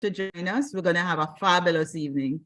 to join us. We're going to have a fabulous evening.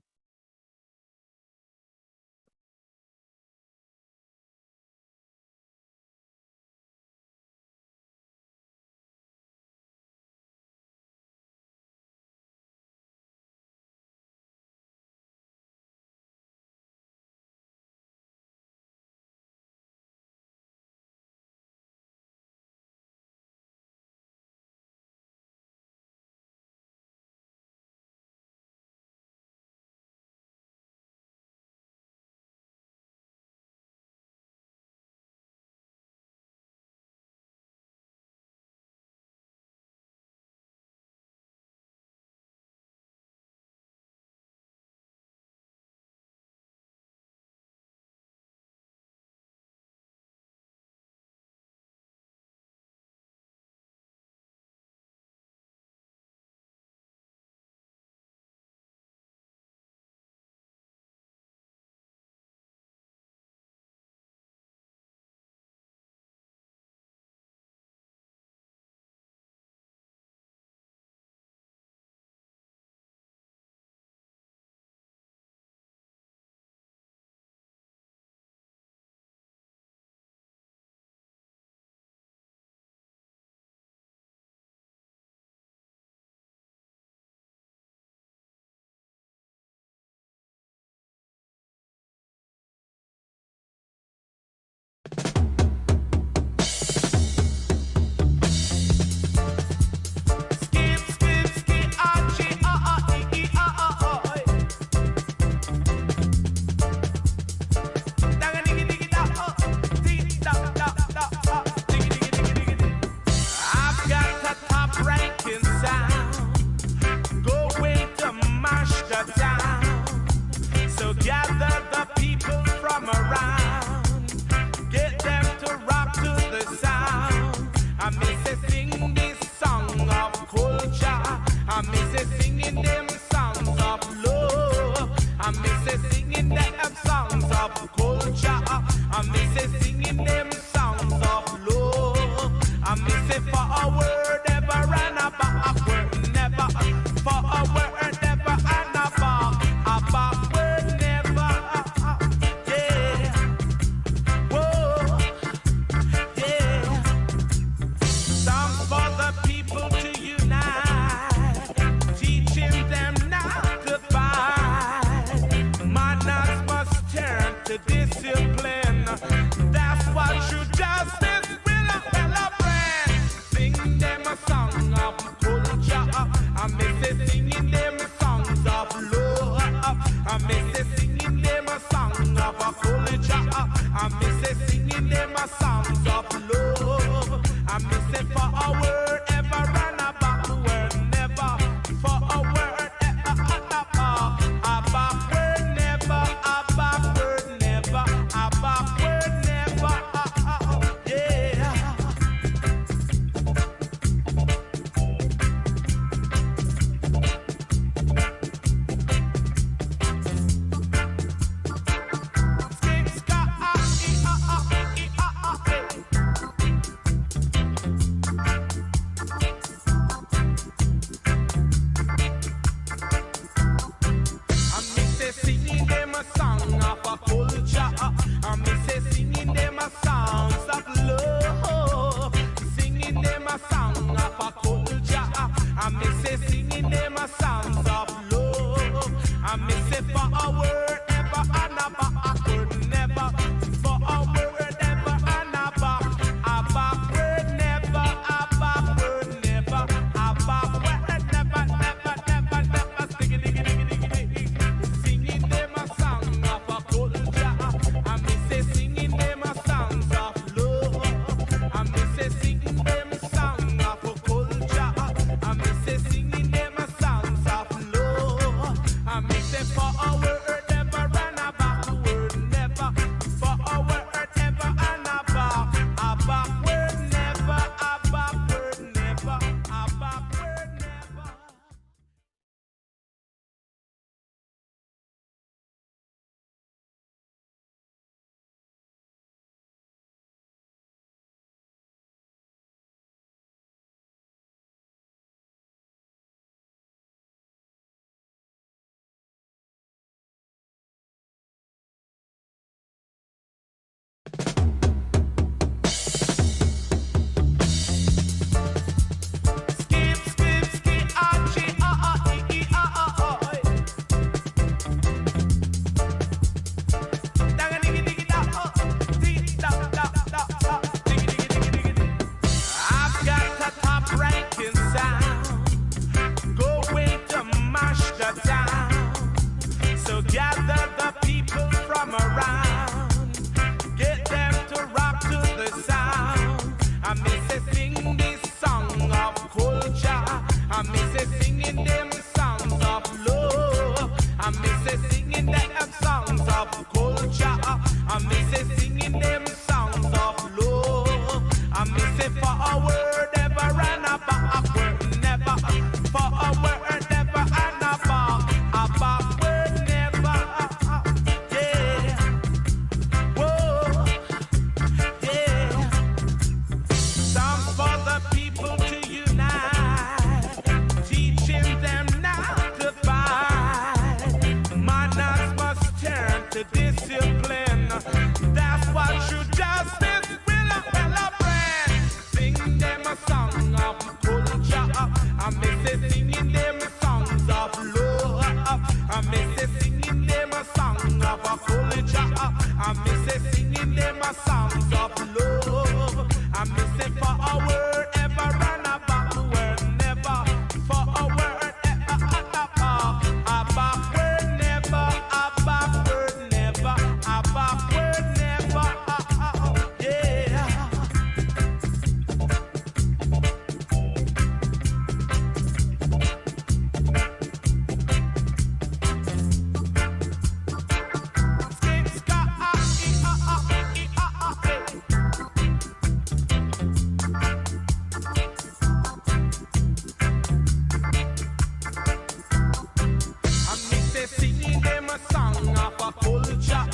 culture.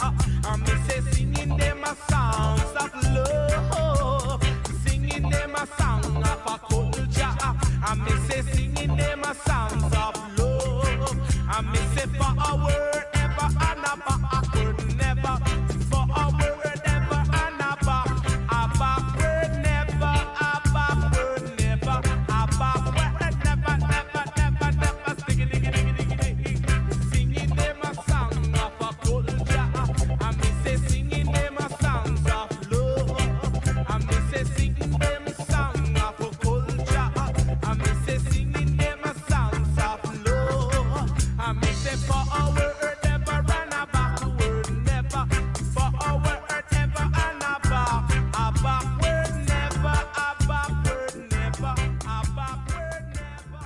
And me say singing them a songs of love, singing them a song of a culture. And me say singing them a songs of love. And me say for a word ever and a backward never, for a word ever and a backward never, a backward never, a backward never, never, never, never. Diggy, diggy, diggy, diggy, diggy. Singing them a song of a culture. And me say singing them a songs of love. And me say singing them song of a culture. And me say singing them a songs of love. And me say for a word ever and a backward never, for a word ever and a backward never, a backward never, a backward never.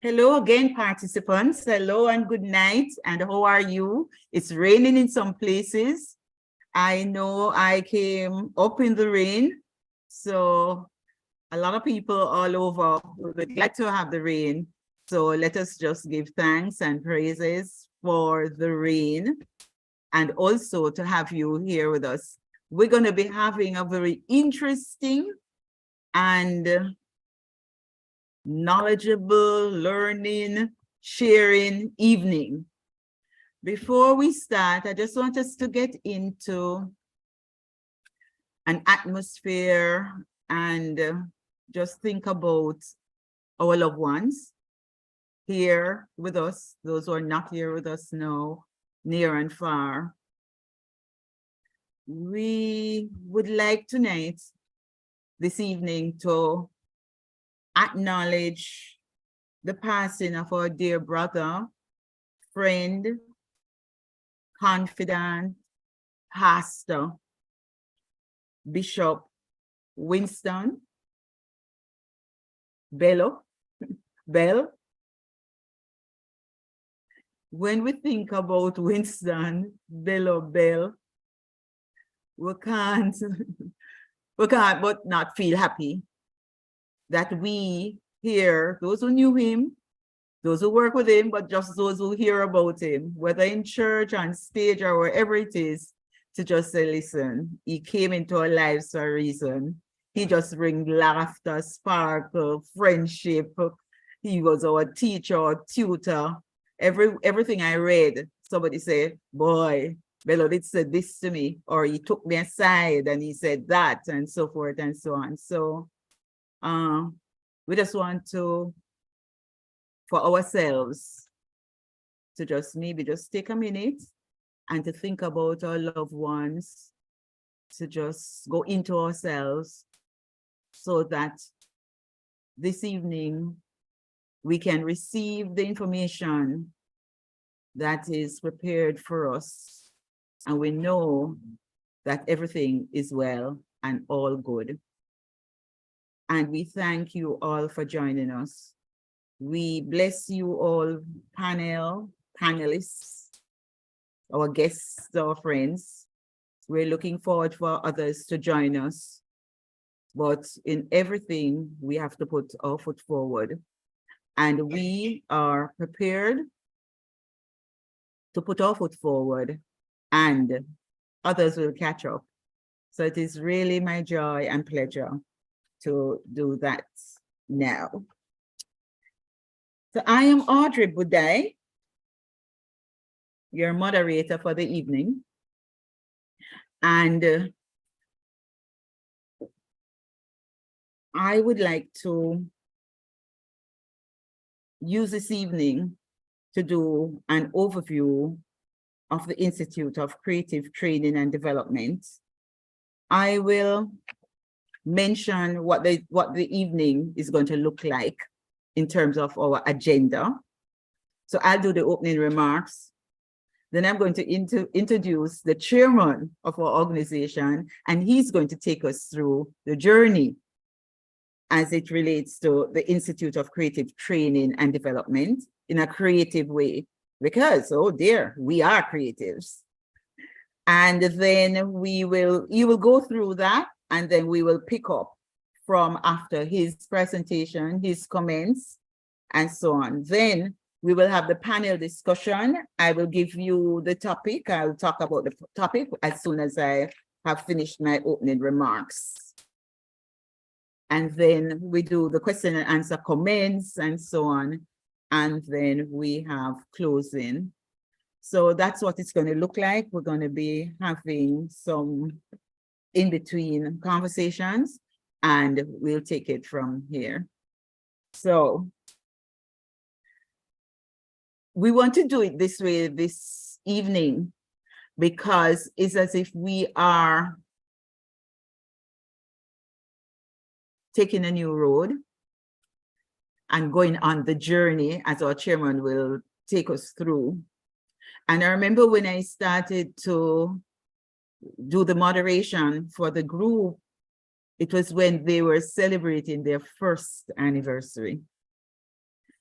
Hello again, participants. Hello and good night. And how are you? It's raining in some places. I know I came up in the rain. So a lot of people all over would like to have the rain. So let us just give thanks and praises for the rain and also to have you here with us. We're going to be having a very interesting and knowledgeable, learning, sharing evening. Before we start, I just want us to get into an atmosphere and just think about our loved ones here with us, those who are not here with us now, near and far. We would like tonight, this evening, to acknowledge the passing of our dear brother, friend, confidant, pastor, Bishop Winston Bell. When we think about Winston Bell, we can't but not feel happy that we hear, those who knew him, those who work with him, but just those who hear about him, whether in church, on stage, or wherever it is, to just say, listen, he came into our lives for a reason. He just brings laughter, sparkle, friendship. He was our teacher, our tutor. Everything I read, somebody said, boy, Bello did said this to me, or he took me aside and he said that, and so forth and so on. So we just want to, for ourselves, to just maybe just take a minute and to think about our loved ones, to just go into ourselves so that this evening we can receive the information that is prepared for us, and we know that everything is well and all good. And we thank you all for joining us. We bless you all, panelists, our guests, our friends. We're looking forward for others to join us. But in everything, we have to put our foot forward. And we are prepared to put our foot forward, and others will catch up. So it is really my joy and pleasure to do that now. So I am Audrey Budai, your moderator for the evening. And I would like to use this evening to do an overview of the Institute of Creative Training and Development. I will mention what the evening is going to look like in terms of our agenda. So I'll do the opening remarks. Then I'm going to introduce the chairman of our organization, and he's going to take us through the journey as it relates to the Institute of Creative Training and Development in a creative way, because, oh dear, we are creatives. And then you will go through that, and then we will pick up from after his presentation, his comments, and so on. Then we will have the panel discussion. I will give you the topic. I'll talk about the topic as soon as I have finished my opening remarks. And then we do the question and answer comments and so on. And then we have closing. So that's what it's going to look like. We're going to be having some in-between conversations, and we'll take it from here. So we want to do it this way this evening because it's as if we are taking a new road and going on the journey, as our chairman will take us through. And I remember when I started to do the moderation for the group, it was when they were celebrating their first anniversary.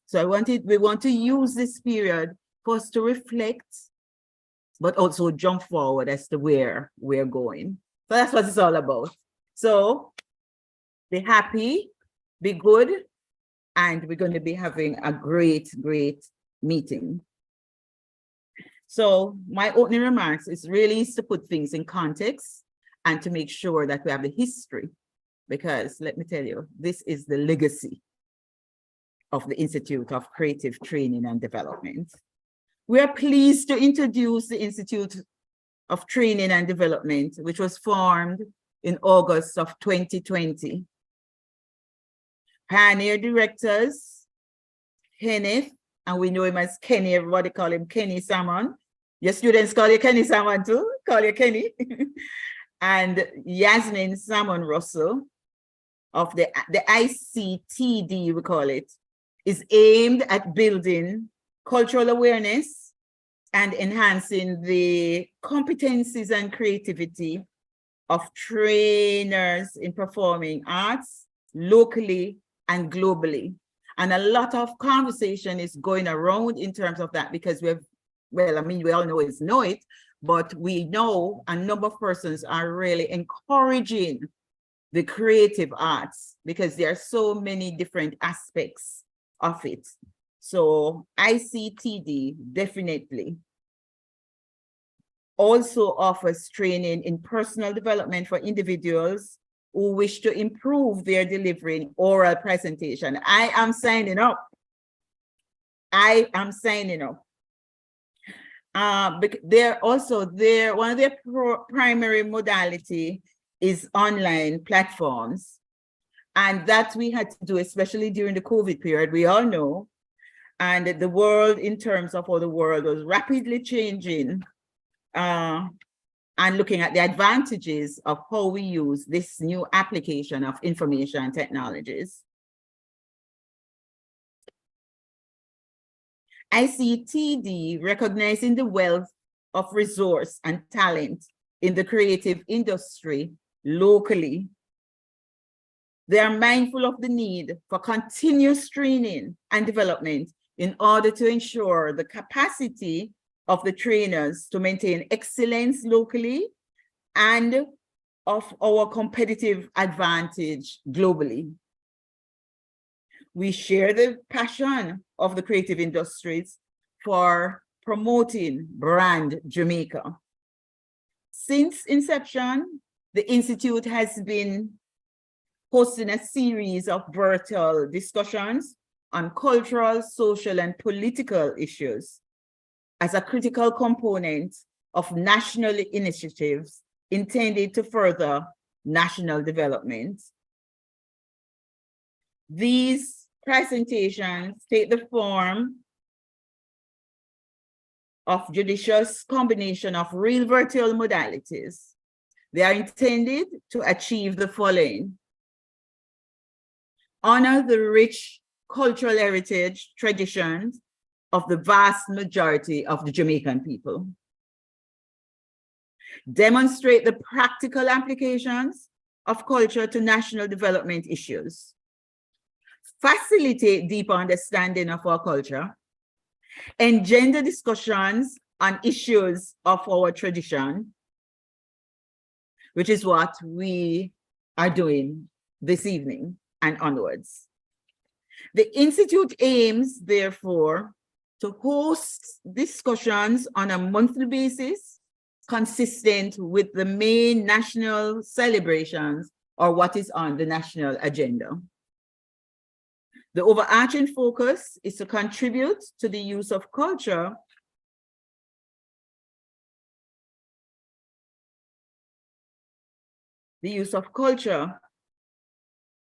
So we want to use this period for us to reflect, but also jump forward as to where we're going. So that's what it's all about. So be happy, be good, and we're going to be having a great, great meeting. So my opening remarks is really to put things in context and to make sure that we have the history, because let me tell you, this is the legacy of the Institute of Creative Training and Development. We are pleased to introduce the Institute of Training and Development, which was formed in August of 2020. Pioneer directors, Kenneth, and we know him as Kenny, everybody call him Kenny Salmon. Your students call you Kenny Salmon too, call you Kenny. And Yasmin Salmon Russell of the ICTD, we call it, is aimed at building cultural awareness and enhancing the competencies and creativity of trainers in performing arts locally and globally. And a lot of conversation is going around in terms of that, because we all know it, but we know a number of persons are really encouraging the creative arts because there are so many different aspects of it. So ICTD definitely also offers training in personal development for individuals who wish to improve their delivery in oral presentation. I am signing up. One of their primary modality is online platforms. And that we had to do, especially during the COVID period, we all know. And the world, in terms of how the world was rapidly changing, and looking at the advantages of how we use this new application of information technologies. ICTD, recognizing the wealth of resource and talent in the creative industry locally. They are mindful of the need for continuous training and development in order to ensure the capacity of the trainers to maintain excellence locally and of our competitive advantage globally. We share the passion of the creative industries for promoting brand Jamaica. Since inception, the Institute has been hosting a series of virtual discussions on cultural, social, and political issues as a critical component of national initiatives intended to further national development. These presentations take the form of judicious combination of real virtual modalities. They are intended to achieve the following: honor the rich cultural heritage, traditions, of the vast majority of the Jamaican people. Demonstrate the practical applications of culture to national development issues. Facilitate deeper understanding of our culture. Engender discussions on issues of our tradition, which is what we are doing this evening and onwards. The Institute aims, therefore, to host discussions on a monthly basis, consistent with the main national celebrations or what is on the national agenda. The overarching focus is to contribute to the use of culture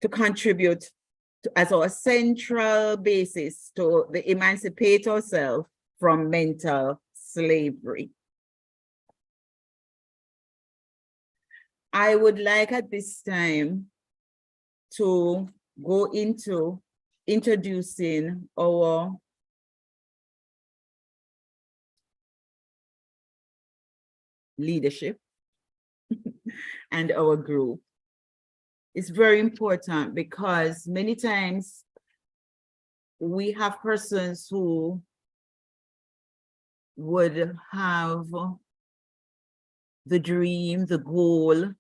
to contribute to, as our central basis to the emancipate ourselves from mental slavery. I would like at this time to go into introducing our leadership and our group. It's very important because many times we have persons who would have the dream, the goal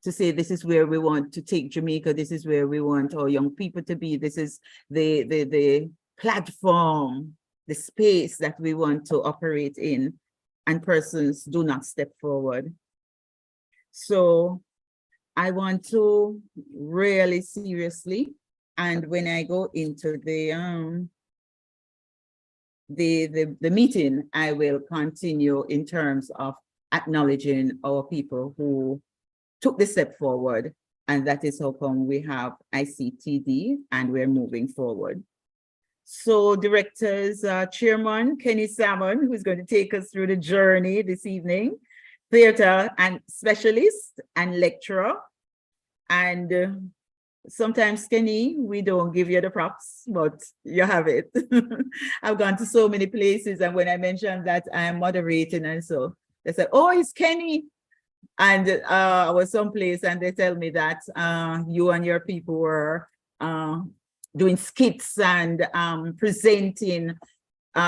to say, this is where we want to take Jamaica, this is where we want our young people to be, this is the platform, the space that we want to operate in, and persons do not step forward. So I want to really seriously, and when I go into the meeting, I will continue in terms of acknowledging our people who took the step forward, and that is how come we have ICTD and we're moving forward. So directors, Chairman Kenny Salmon, who's going to take us through the journey this evening, theater and specialist and lecturer. And sometimes, Kenny, we don't give you the props, but you have it. I've gone to so many places, and when I mentioned that I'm moderating, and so they said, oh, it's Kenny. And I was someplace and they tell me that you and your people were doing skits and presenting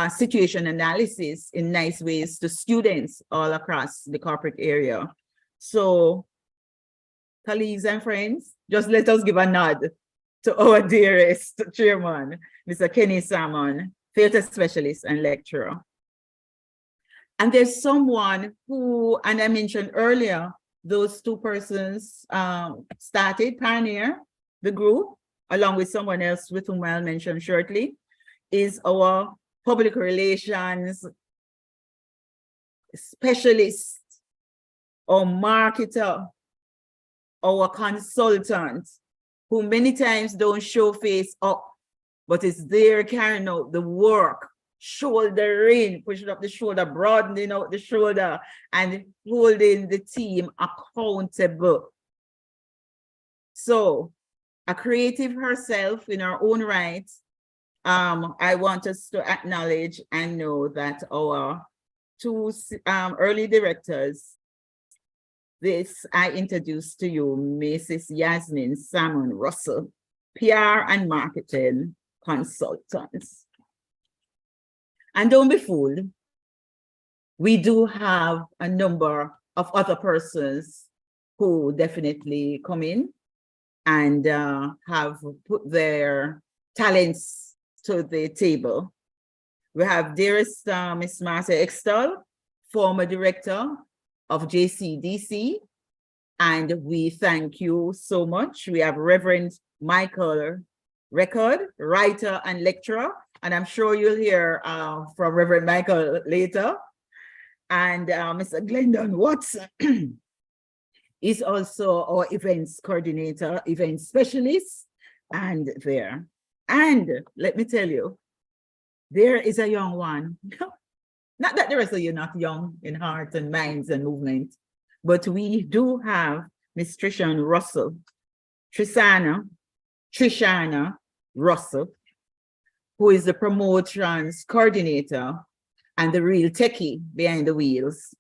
situation analysis in nice ways to students all across the corporate area. So, colleagues and friends, just let us give a nod to our dearest chairman, Mr. Kenny Salmon, theater specialist and lecturer. And there's someone who, and I mentioned earlier, those two persons pioneer the group, along with someone else with whom I'll mention shortly, is our public relations specialist, or marketer, our consultant, who many times don't show face up, but is there carrying out the work, shoulder in, pushing up the shoulder, broadening out the shoulder, and holding the team accountable. So, a creative herself in her own right, I want us to acknowledge and know that our two early directors, this I introduce to you Mrs. Yasmin Salmon Russell, PR and marketing consultants. And don't be fooled, we do have a number of other persons who definitely come in and have put their talents to the table. We have dearest Ms. Marcia Extol, former director of JCDC, and we thank you so much. We have Reverend Michael Record, writer and lecturer, and I'm sure you'll hear from Reverend Michael later. And Mr. Glendon Watson is also our events coordinator, event specialist, and there. And let me tell you, there is a young one. Not that the rest of you are not young in heart and minds and movement, but we do have Miss Trishana Russell, Trishana Russell, who is the promotions coordinator and the real techie behind the wheels.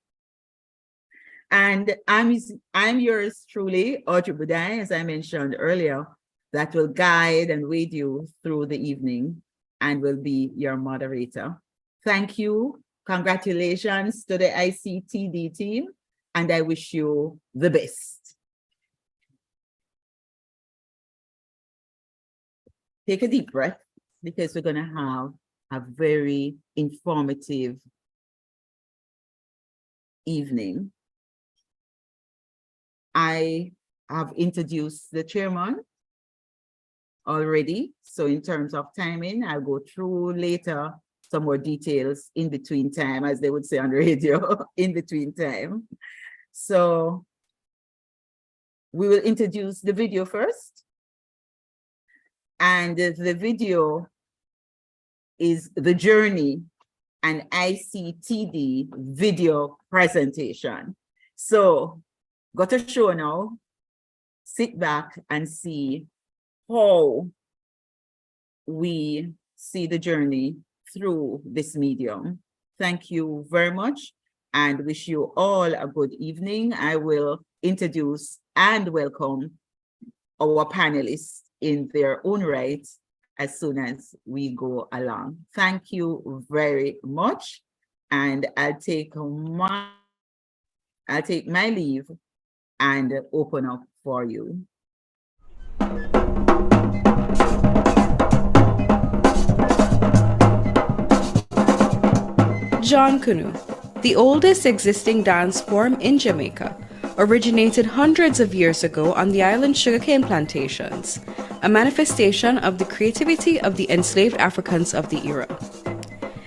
And I'm yours truly, Audrey Budai, as I mentioned earlier, that will guide and lead you through the evening and will be your moderator. Thank you. Congratulations to the ICTD team, and I wish you the best. Take a deep breath, because we're going to have a very informative evening. I have introduced the chairman already. So in terms of timing, I'll go through later some more details in between time, as they would say on the radio, in between time. So we will introduce the video first. And the video is the journey and ICTD video presentation. So got a show now. Sit back and see how we see the journey through this medium. Thank you very much and wish you all a good evening. I will introduce and welcome our panelists in their own right as soon as we go along. Thank you very much. And I'll take my leave and open up for you. Jonkunu, the oldest existing dance form in Jamaica, originated hundreds of years ago on the island's sugarcane plantations, a manifestation of the creativity of the enslaved Africans of the era.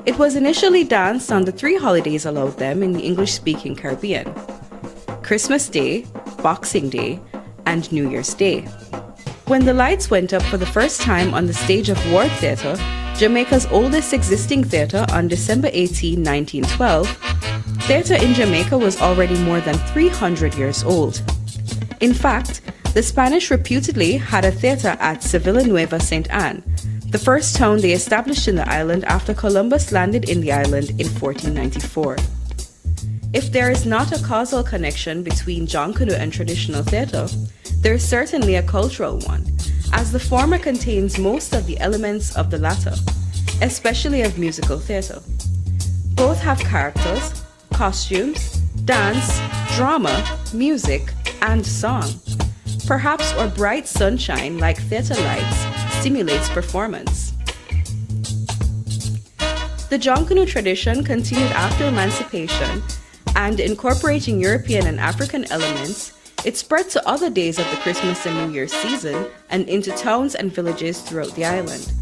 It was initially danced on the 3 holidays allowed them in the English-speaking Caribbean: Christmas Day, Boxing Day, and New Year's Day. When the lights went up for the first time on the stage of Ward Theatre, Jamaica's oldest existing theatre, on December 18, 1912, theatre in Jamaica was already more than 300 years old. In fact, the Spanish reputedly had a theatre at Sevilla Nueva St. Anne, the first town they established in the island after Columbus landed in the island in 1494. If there is not a causal connection between Jonkunu and traditional theatre, there is certainly a cultural one, as the former contains most of the elements of the latter, especially of musical theatre. Both have characters, costumes, dance, drama, music, and song. Perhaps or bright sunshine like theatre lights stimulates performance. The Jonkunu tradition continued after emancipation, and incorporating European and African elements, it spread to other days of the Christmas and New Year's season and into towns and villages throughout the island.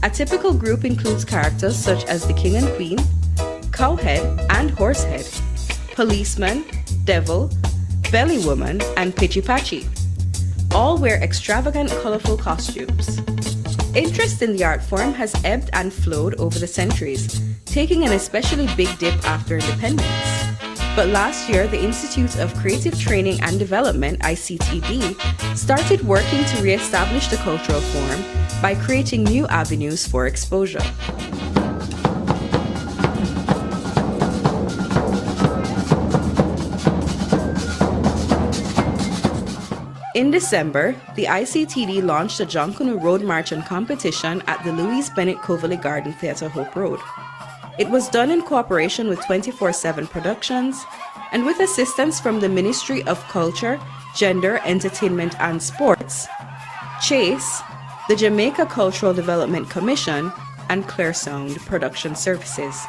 A typical group includes characters such as the king and queen, cowhead and horsehead, policeman, devil, belly woman, and pitchy-patchy. All wear extravagant, colorful costumes. Interest in the art form has ebbed and flowed over the centuries, taking an especially big dip after independence. But last year, the Institute of Creative Training and Development, ICTD, started working to re-establish the cultural form by creating new avenues for exposure. In December, the ICTD launched a Jonkunu Road Marching competition at the Louise Bennett Coverley Garden Theatre, Hope Road. It was done in cooperation with 24/7 Productions and with assistance from the Ministry of Culture, Gender, Entertainment and Sports, Chase, the Jamaica Cultural Development Commission, and Clear Sound Production Services.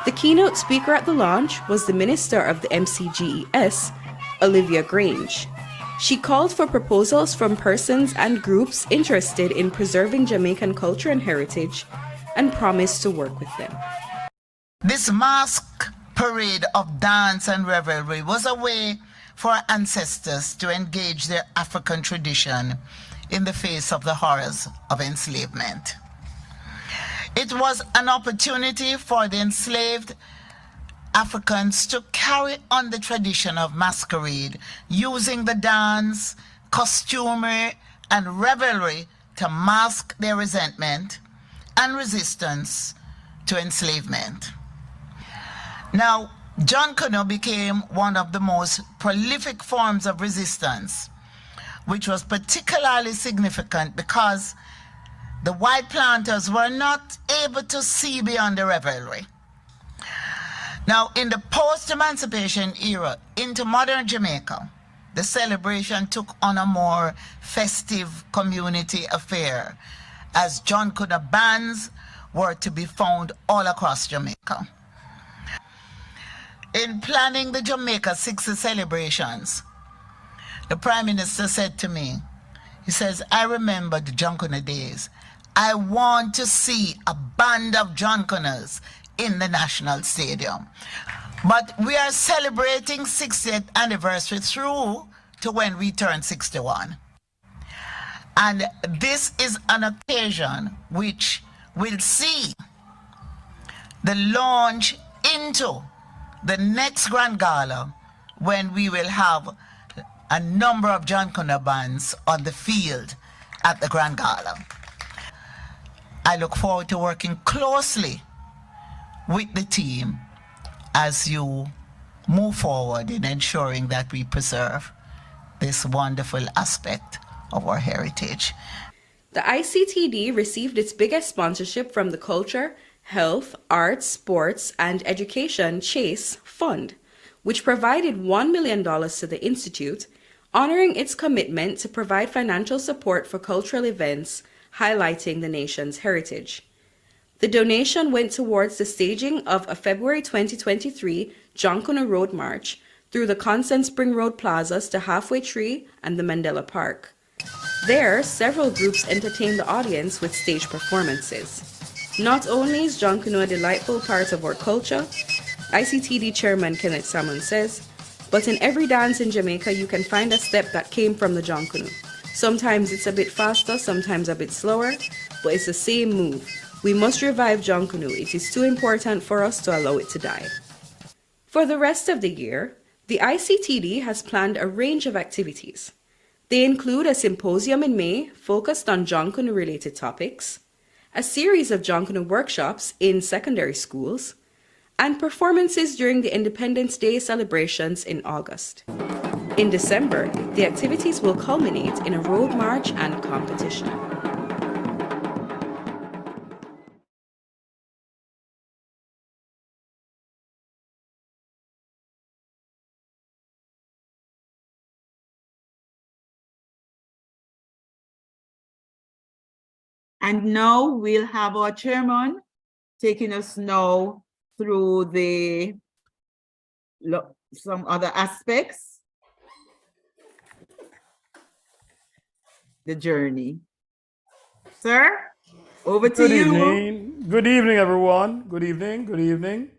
The keynote speaker at the launch was the Minister of the MCGES, Olivia Grange. She called for proposals from persons and groups interested in preserving Jamaican culture and heritage and promised to work with them. This mask parade of dance and revelry was a way for our ancestors to engage their African tradition in the face of the horrors of enslavement. It was an opportunity for the enslaved Africans to carry on the tradition of masquerade, using the dance, costumery, and revelry to mask their resentment and resistance to enslavement. Now, John Canoe became one of the most prolific forms of resistance, which was particularly significant because the white planters were not able to see beyond the revelry. Now, in the post-emancipation era into modern Jamaica, the celebration took on a more festive community affair, as John Canoe bands were to be found all across Jamaica. In planning the Jamaica 60 celebrations, the Prime Minister said to me, he says, I remember the John Canoe days. I want to see a band of John Canoes in the National Stadium. But we are celebrating 60th anniversary through to when we turn 61. And this is an occasion which will see the launch into the next Grand Gala, when we will have a number of John Canoe bands on the field at the Grand Gala. I look forward to working closely with the team as you move forward in ensuring that we preserve this wonderful aspect of our heritage. The ICTD received its biggest sponsorship from the Culture, Health, Arts, Sports, and Education Chase Fund, which provided $1 million to the Institute, honoring its commitment to provide financial support for cultural events highlighting the nation's heritage. The donation went towards the staging of a February 2023 John Canoe Road March through the Constant Spring Road plazas to Halfway Tree and the Mandela Park. There, several groups entertained the audience with stage performances. Not only is John Canoe a delightful part of our culture, ICTD Chairman Kenneth Salmon says, but in every dance in Jamaica you can find a step that came from the John Canoe. Sometimes it's a bit faster, sometimes a bit slower, but it's the same move. We must revive John Canoe. It is too important for us to allow it to die. For the rest of the year, the ICTD has planned a range of activities. They include a symposium in May focused on John Canoe related topics, a series of John Canoe workshops in secondary schools, and performances during the Independence Day celebrations in August. In December, the activities will culminate in a road march and competition. And now we'll have our chairman taking us now through some other aspects, the journey. Sir, over to you. Good evening. Good evening, everyone. Good evening. Good evening.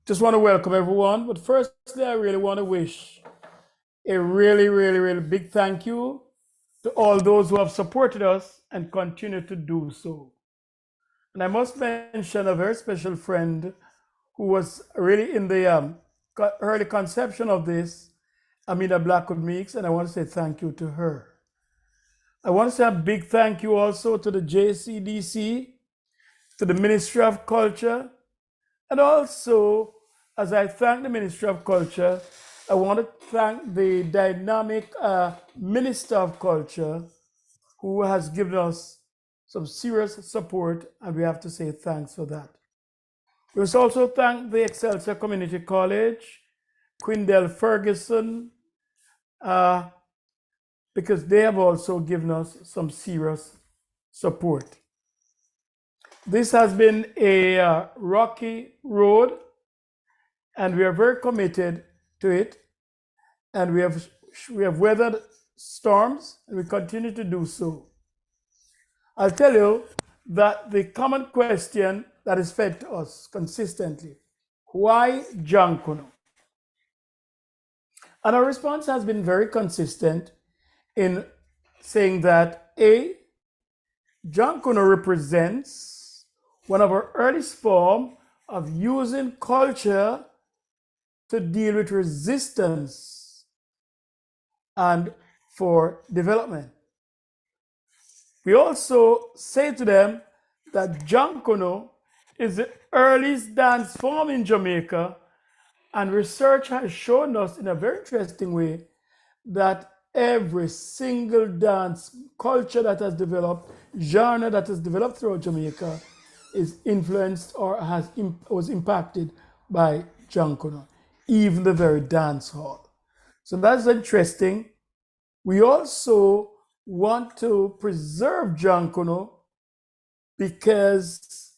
Just want to welcome everyone. But firstly, I really want to wish a really big thank you to all those who have supported us and continue to do so. And I must mention a very special friend who was really in the early conception of this, Amina Blackwood Meeks, and I want to say thank you to her. I want to say a big thank you also to the JCDC, to the Ministry of Culture, and also, as I thank the Ministry of Culture, I want to thank the dynamic Minister of Culture, who has given us some serious support, and we have to say thanks for that. We must also thank the Excelsior Community College, Quindell Ferguson, because they have also given us some serious support. This has been a rocky road, and we are very committed to it, and we have weathered storms, and we continue to do so. I'll tell you that the common question that is fed to us consistently, why John Canoe? And our response has been very consistent in saying that A, John Canoe represents one of our earliest forms of using culture to deal with resistance and for development. We also say to them that Jankono is the earliest dance form in Jamaica, and research has shown us in a very interesting way that every single dance culture that has developed, genre that has developed throughout Jamaica, is influenced or was impacted by Jankono, even the very dance hall. So that's interesting. We also want to preserve Jankono because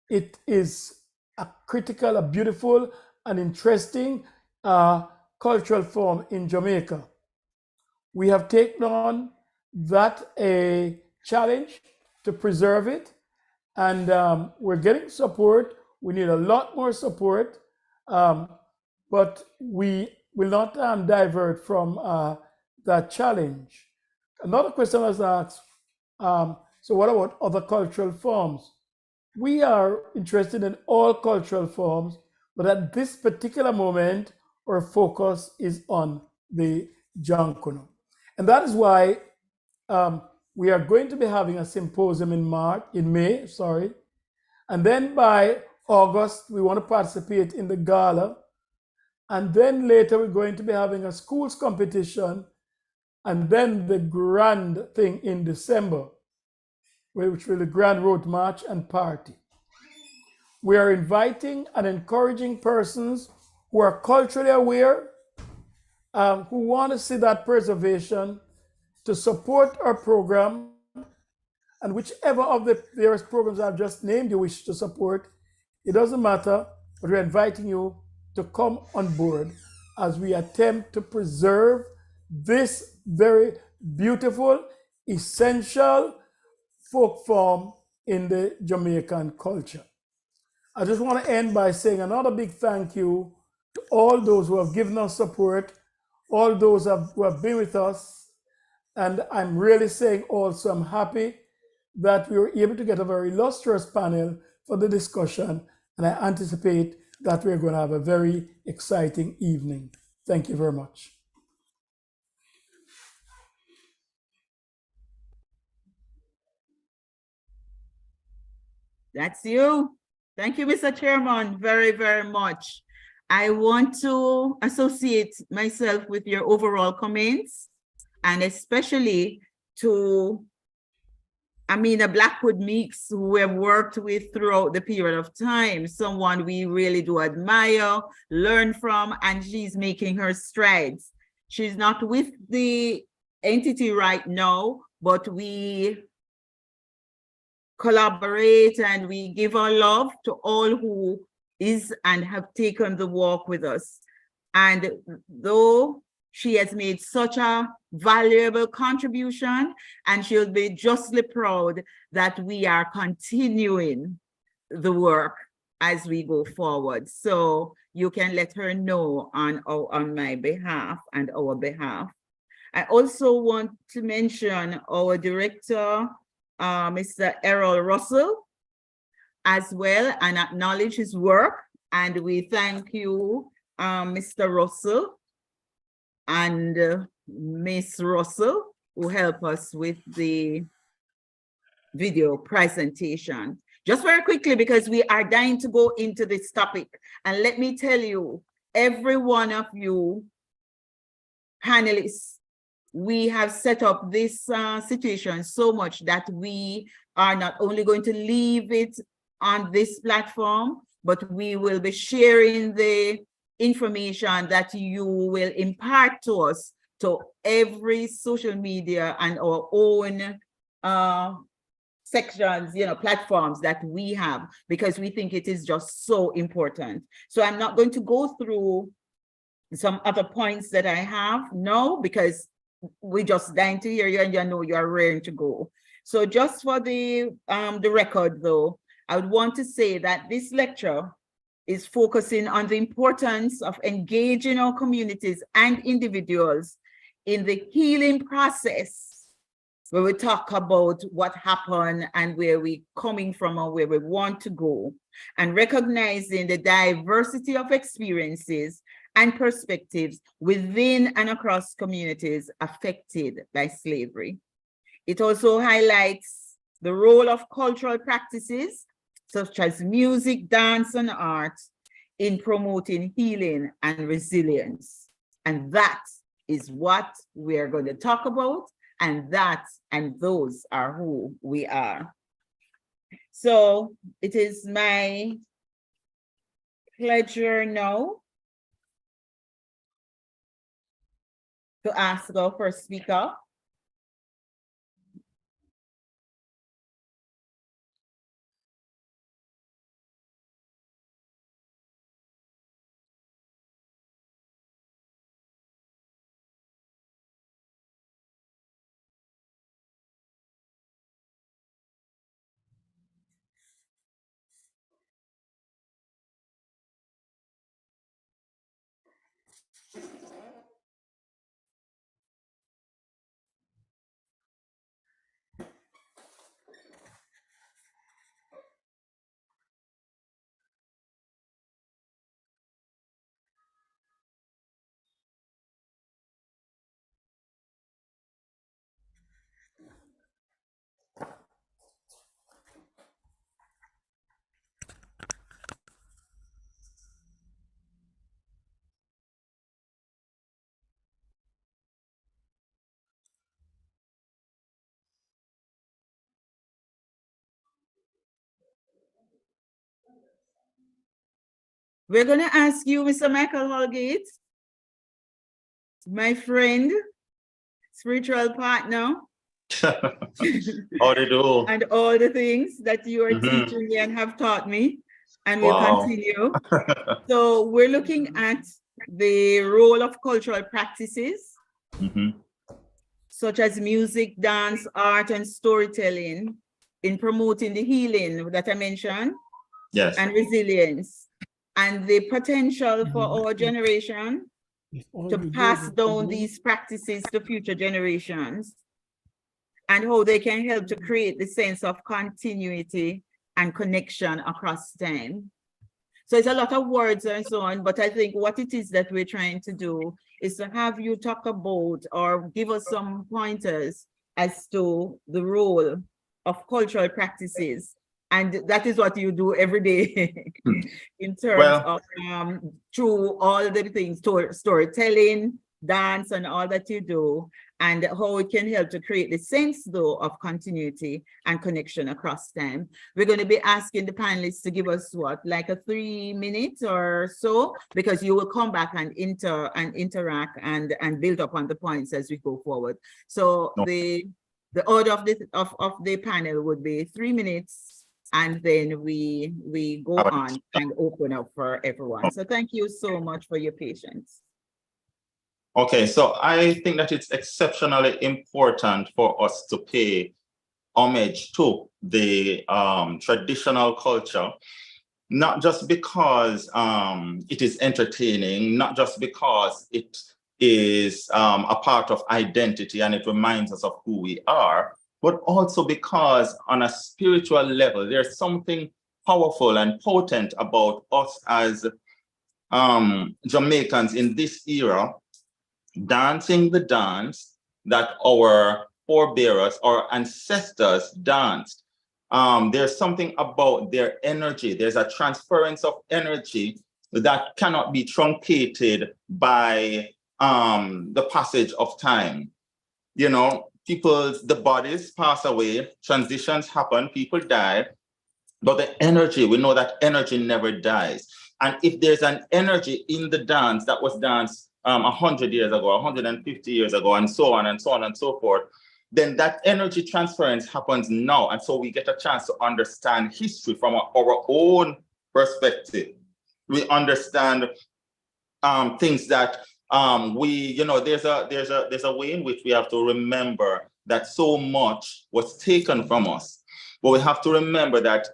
it is a critical, a beautiful, and interesting cultural form in Jamaica. We have taken on that a challenge to preserve it, and we're getting support. We need a lot more support, but we will not divert from that challenge. Another question was asked, so what about other cultural forms? We are interested in all cultural forms, but at this particular moment, our focus is on the Jankono. And that is why we are going to be having a symposium in May, and then by August, we want to participate in the gala. And then later, we're going to be having a schools competition, and then the grand thing in December, which will be the grand road march and party. We are inviting and encouraging persons who are culturally aware, who want to see that preservation, to support our program, and whichever of the various programs I've just named you wish to support, it doesn't matter, but we're inviting you to come on board as we attempt to preserve this very beautiful, essential folk form in the Jamaican culture. I just want to end by saying another big thank you to all those who have given us support, all those who have been with us. And I'm really saying also, I'm happy that we were able to get a very illustrious panel for the discussion. And I anticipate that we're going to have a very exciting evening. Thank you very much. That's you. Thank you, Mr. Chairman, very, very much. I want to associate myself with your overall comments, and especially to Amina Blackwood Meeks, who we have worked with throughout the period of time, someone we really do admire, learn from, and she's making her strides. She's not with the entity right now, but we collaborate and we give our love to all who is and have taken the walk with us. And though she has made such a valuable contribution, and she'll be justly proud that we are continuing the work as we go forward. So you can let her know on my behalf and our behalf. I also want to mention our director, Mr. Errol Russell, as well, and acknowledge his work. And we thank you, Mr. Russell and Miss Russell, who help us with the video presentation. Just very quickly, because we are dying to go into this topic. And let me tell you, every one of you panelists, we have set up this situation so much that we are not only going to leave it on this platform, but we will be sharing the information that you will impart to us to every social media and our own sections, platforms that we have, because we think it is just so important. So I'm not going to go through some other points that I have now, because we just dying to hear you and you are raring to go. So just for the record though, I would want to say that this lecture is focusing on the importance of engaging our communities and individuals in the healing process, where we talk about what happened and where we're coming from and where we want to go, and recognizing the diversity of experiences and perspectives within and across communities affected by slavery. It also highlights the role of cultural practices such as music, dance, and art in promoting healing and resilience. And that is what we're going to talk about, and those are who we are. So it is my pleasure now to ask our first speaker. We're going to ask you, Mr. Michael Holgate, my friend, spiritual partner, How they do? and all the things that you are Mhm. teaching me and have taught me, and will Wow. continue. So we're looking at the role of cultural practices, Mhm. such as music, dance, art, and storytelling in promoting the healing that I mentioned, Yes. and resilience, and the potential for our generation to pass down these practices to future generations, and how they can help to create the sense of continuity and connection across time. So it's a lot of words and so on, but I think what it is that we're trying to do is to have you talk about or give us some pointers as to the role of cultural practices. And that is what you do every day in terms Well, of through all the things, storytelling, dance, and all that you do, and how it can help to create the sense, though, of continuity and connection across time. We're going to be asking the panelists to give us what, like a 3 minutes or so, because you will come back and interact and build up on the points as we go forward. So No. the order of the panel would be 3 minutes, and then we go on and open up for everyone. So thank you so much for your patience. Okay, so I think that it's exceptionally important for us to pay homage to the traditional culture, not just because it is entertaining, not just because it is a part of identity and it reminds us of who we are, but also because on a spiritual level, there's something powerful and potent about us as Jamaicans in this era, dancing the dance that our forebears, our ancestors danced. There's something about their energy. There's a transference of energy that cannot be truncated by the passage of time. You know, the bodies pass away, transitions happen, people die, but the energy, we know that energy never dies. And if there's an energy in the dance that was danced 100 years ago, 150 years ago, and so on and so on and so forth, then that energy transference happens now. And so we get a chance to understand history from our own perspective. We understand things that there's a way in which we have to remember that so much was taken from us. But we have to remember that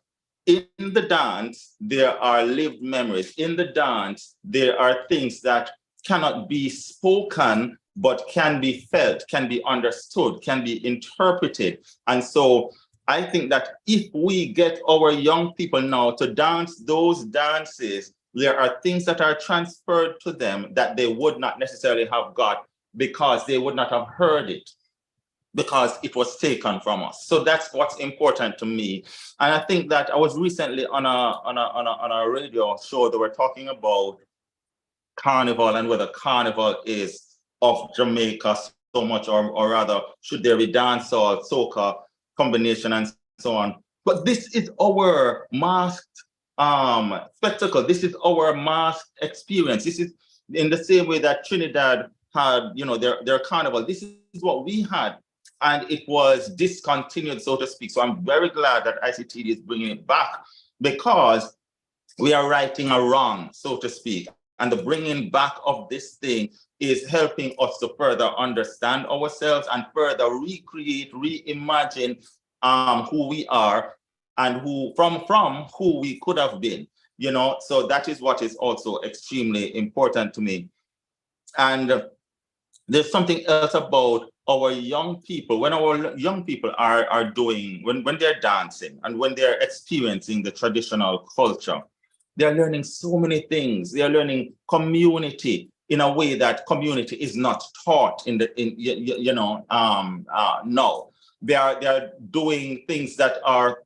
in the dance, there are lived memories. In the dance, there are things that cannot be spoken, but can be felt, can be understood, can be interpreted. And so I think that if we get our young people now to dance those dances, there are things that are transferred to them that they would not necessarily have got because they would not have heard it. because it was taken from us. So that's what's important to me. And I think that I was recently on a radio show that were talking about carnival and whether carnival is of Jamaica so much, or rather should there be dancehall, soca combination and so on. But this is our masked spectacle. This is our masked experience. This is in the same way that Trinidad had, their carnival. This is what we had, and it was discontinued, so to speak. So I'm very glad that ICTD is bringing it back, because we are righting a wrong, so to speak. And the bringing back of this thing is helping us to further understand ourselves and further recreate, reimagine who we are and who from who we could have been. So that is what is also extremely important to me. And there's something else about our young people. When our young people are doing, when they're dancing and when they're experiencing the traditional culture, they're learning so many things. They're learning community in a way that community is not taught no. They're doing things that are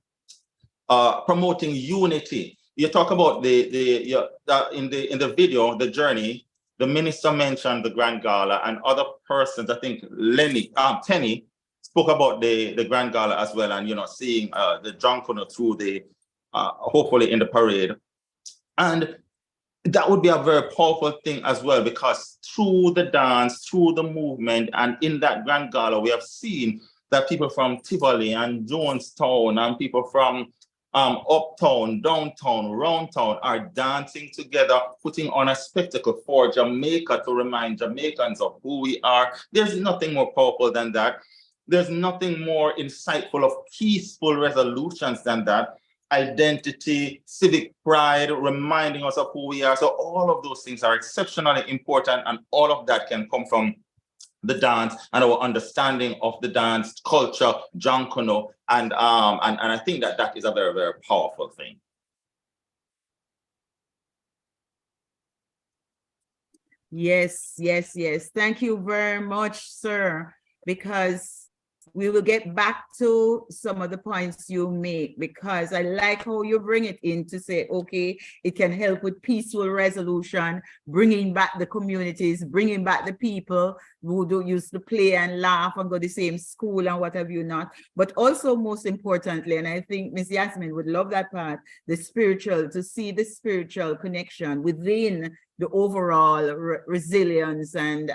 promoting unity. You talk about in the video, the journey. The minister mentioned the Grand Gala, and other persons, I think Tenny spoke about the Grand Gala as well, and seeing the drunken through the hopefully in the parade. And that would be a very powerful thing as well, because through the dance, through the movement, and in that Grand Gala, we have seen that people from Tivoli and Jonestown and people from uptown, downtown, round town are dancing together, putting on a spectacle for Jamaica to remind Jamaicans of who we are. There's nothing more powerful than that. There's nothing more insightful of peaceful resolutions than that. Identity, civic pride, reminding us of who we are. So all of those things are exceptionally important, and all of that can come from the dance and our understanding of the dance culture, Jankono, and I think that is a very, very powerful thing. Yes. Thank you very much, sir, because we will get back to some of the points you make, because I like how you bring it in to say, okay, it can help with peaceful resolution, bringing back the communities, bringing back the people who do used to play and laugh and go to the same school and what have you not. But also, most importantly, and I think Ms. Yasmin would love that part, the spiritual, to see the spiritual connection within the overall resilience and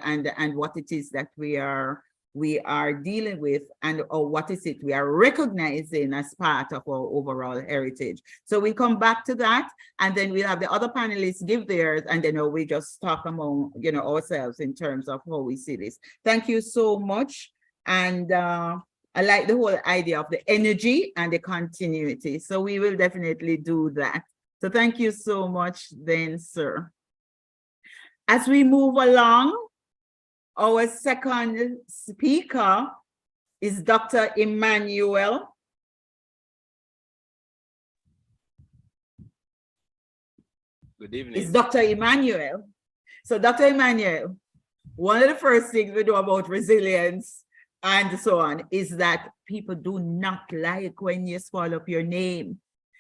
what it is that we are dealing with, and or what is it we are recognizing as part of our overall heritage. So we come back to that, and then we'll have the other panelists give theirs, and then we just talk among ourselves in terms of how we see this. Thank you so much. And I like the whole idea of the energy and the continuity. So we will definitely do that. So thank you so much then, sir. As we move along, our second speaker is Dr. Emmanuel. Good evening. It's Dr. Emmanuel. So Dr. Emmanuel, one of the first things we do about resilience and so on is that people do not like when you swallow up your name.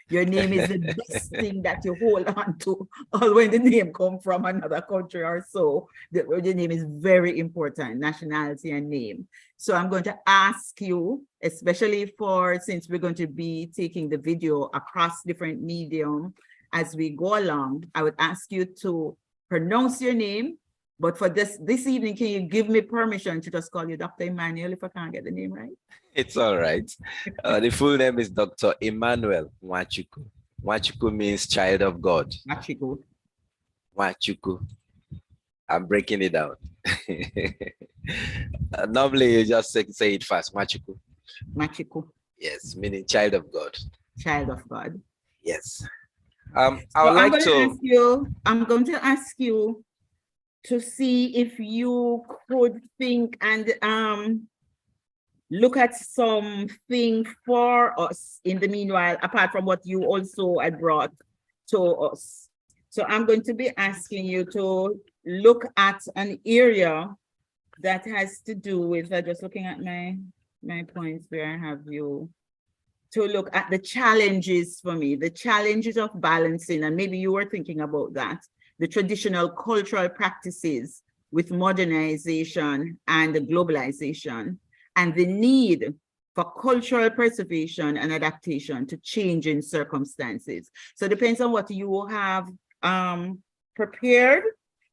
Your name is the best thing that you hold on to, or when the name comes from another country or so. The name is very important, nationality and name. So I'm going to ask you, especially since we're going to be taking the video across different medium as we go along, I would ask you to pronounce your name. But for this evening, can you give me permission to just call you Dr. Emmanuel if I can't get the name right? It's all right. The full name is Dr. Emmanuel Nwachukwu. Nwachukwu means child of God. Nwachukwu. Nwachukwu. I'm breaking it down. Normally, you just say it fast. Nwachukwu. Nwachukwu. Yes, meaning child of God. Child of God. Yes. I would like to. I'm going to ask you to see if you could think and look at something for us in the meanwhile, apart from what you also had brought to us. So I'm going to be asking you to look at an area that has to do with, just looking at my my points where I have you to look at the challenges for me, the challenges of balancing, and maybe you were thinking about that, the traditional cultural practices with modernization and globalization, and the need for cultural preservation and adaptation to changing circumstances. So it depends on what you have prepared,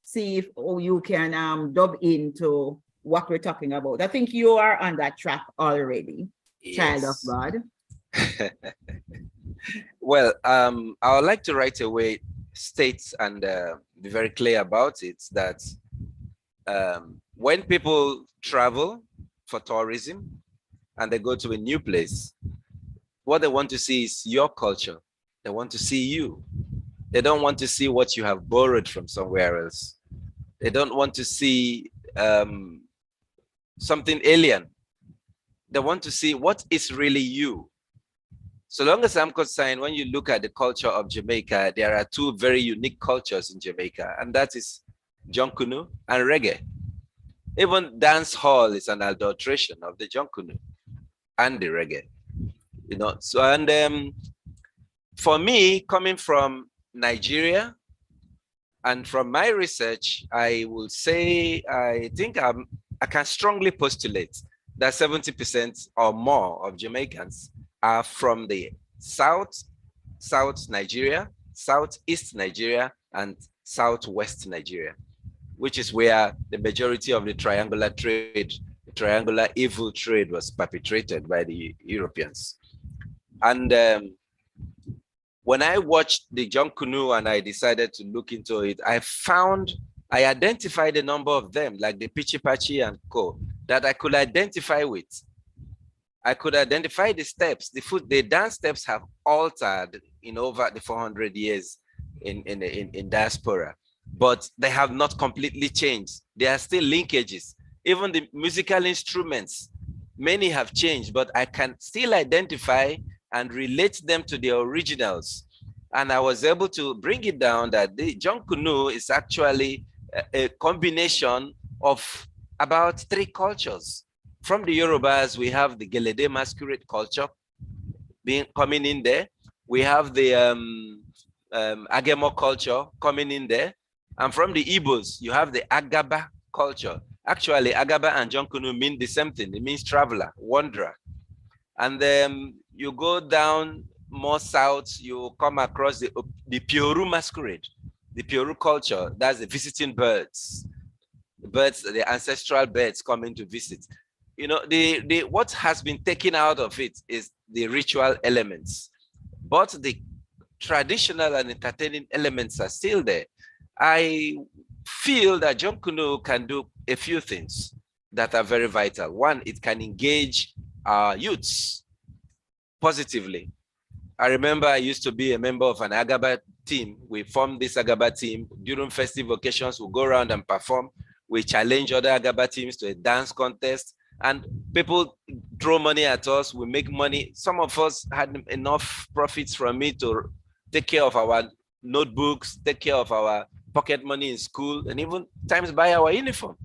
see if you can dub into what we're talking about. I think you are on that track already, child of Yes. God. Well, I would like to right away state and be very clear about it that when people travel for tourism and they go to a new place, what they want to see is your culture. They want to see you. They don't want to see what you have borrowed from somewhere else. They don't want to see something alien. They want to see what is really you. So long as I'm concerned, when you look at the culture of Jamaica, there are two very unique cultures in Jamaica, and that is Jonkunu and reggae. Even dance hall is an adulteration of the Jonkunu and the reggae. You know, so and for me, coming from Nigeria, and from my research, I will say I think I can strongly postulate that 70% or more of Jamaicans are from the South Nigeria, Southeast Nigeria, and Southwest Nigeria, which is where the majority of the triangular trade, the triangular evil trade was perpetrated by the Europeans. And when I watched the Jonkunu and I decided to look into it, I identified a number of them, like the Pichi Pachi and Co, that I could identify with. I could identify the steps. The dance steps have altered in over the 400 years in diaspora, but they have not completely changed. There are still linkages. Even the musical instruments, many have changed, but I can still identify and relate them to the originals. And I was able to bring it down that the Jonkunu is actually a combination of about 3 cultures. From the Yorubas, we have the Gelede masquerade culture coming in there. We have the Agemo culture coming in there. And from the Igbos, you have the Agaba culture. Actually, Agaba and Jonkunu mean the same thing. It means traveler, wanderer. And then you go down more south, you come across the Pioru masquerade, the Pioru culture. That's the visiting birds. The birds, the ancestral birds coming to visit. You know, what has been taken out of it is the ritual elements, but the traditional and entertaining elements are still there. I feel that Jonkunu can do a few things that are very vital. One, it can engage our youths positively. I remember I used to be a member of an Agaba team. We formed this Agaba team. During festive occasions, we'll go around and perform. We challenge other Agaba teams to a dance contest, and people throw money at us. We make money. Some of us had enough profits from it to take care of our notebooks, take care of our pocket money in school, and even times buy our uniform.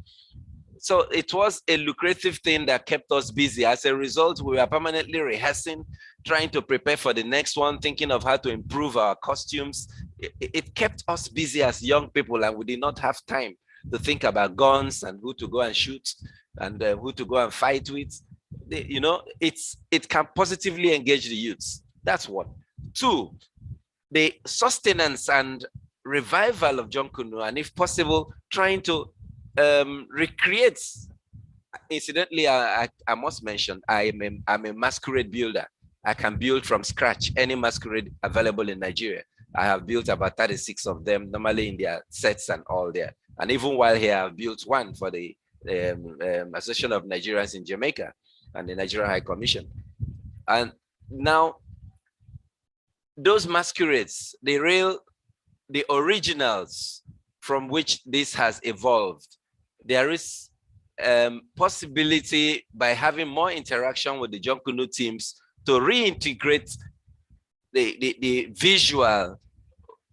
So it was a lucrative thing that kept us busy. As a result, we were permanently rehearsing, trying to prepare for the next one, thinking of how to improve our costumes. It kept us busy as young people, and we did not have time to think about guns and who to go and shoot and who to go and fight with. You know, it can positively engage the youths. That's one. Two, the sustenance and revival of Jonkunu, and if possible, trying to recreate. Incidentally, I must mention, I'm a masquerade builder. I can build from scratch any masquerade available in Nigeria. I have built about 36 of them, normally in their sets and all there. And even while here, I've built one for the Association of Nigerians in Jamaica and the Nigerian High Commission. And now, those masquerades, the originals from which this has evolved, there is possibility by having more interaction with the Jonkunu teams to reintegrate the visual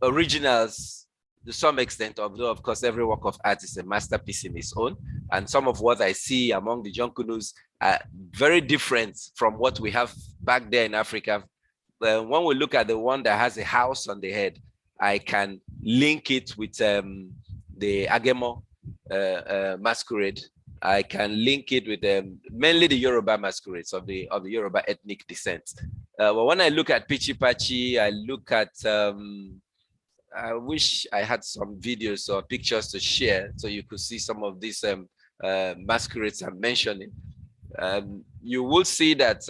originals, to some extent, although of course every work of art is a masterpiece in its own. And some of what I see among the Jonkunus are very different from what we have back there in Africa. When we look at the one that has a house on the head, I can link it with the Agemo masquerade. I can link it with mainly the Yoruba masquerades of the Yoruba ethnic descent. But when I look at Pichi Pachi, I look at I wish I had some videos or pictures to share so you could see some of these masquerades I'm mentioning. You will see that,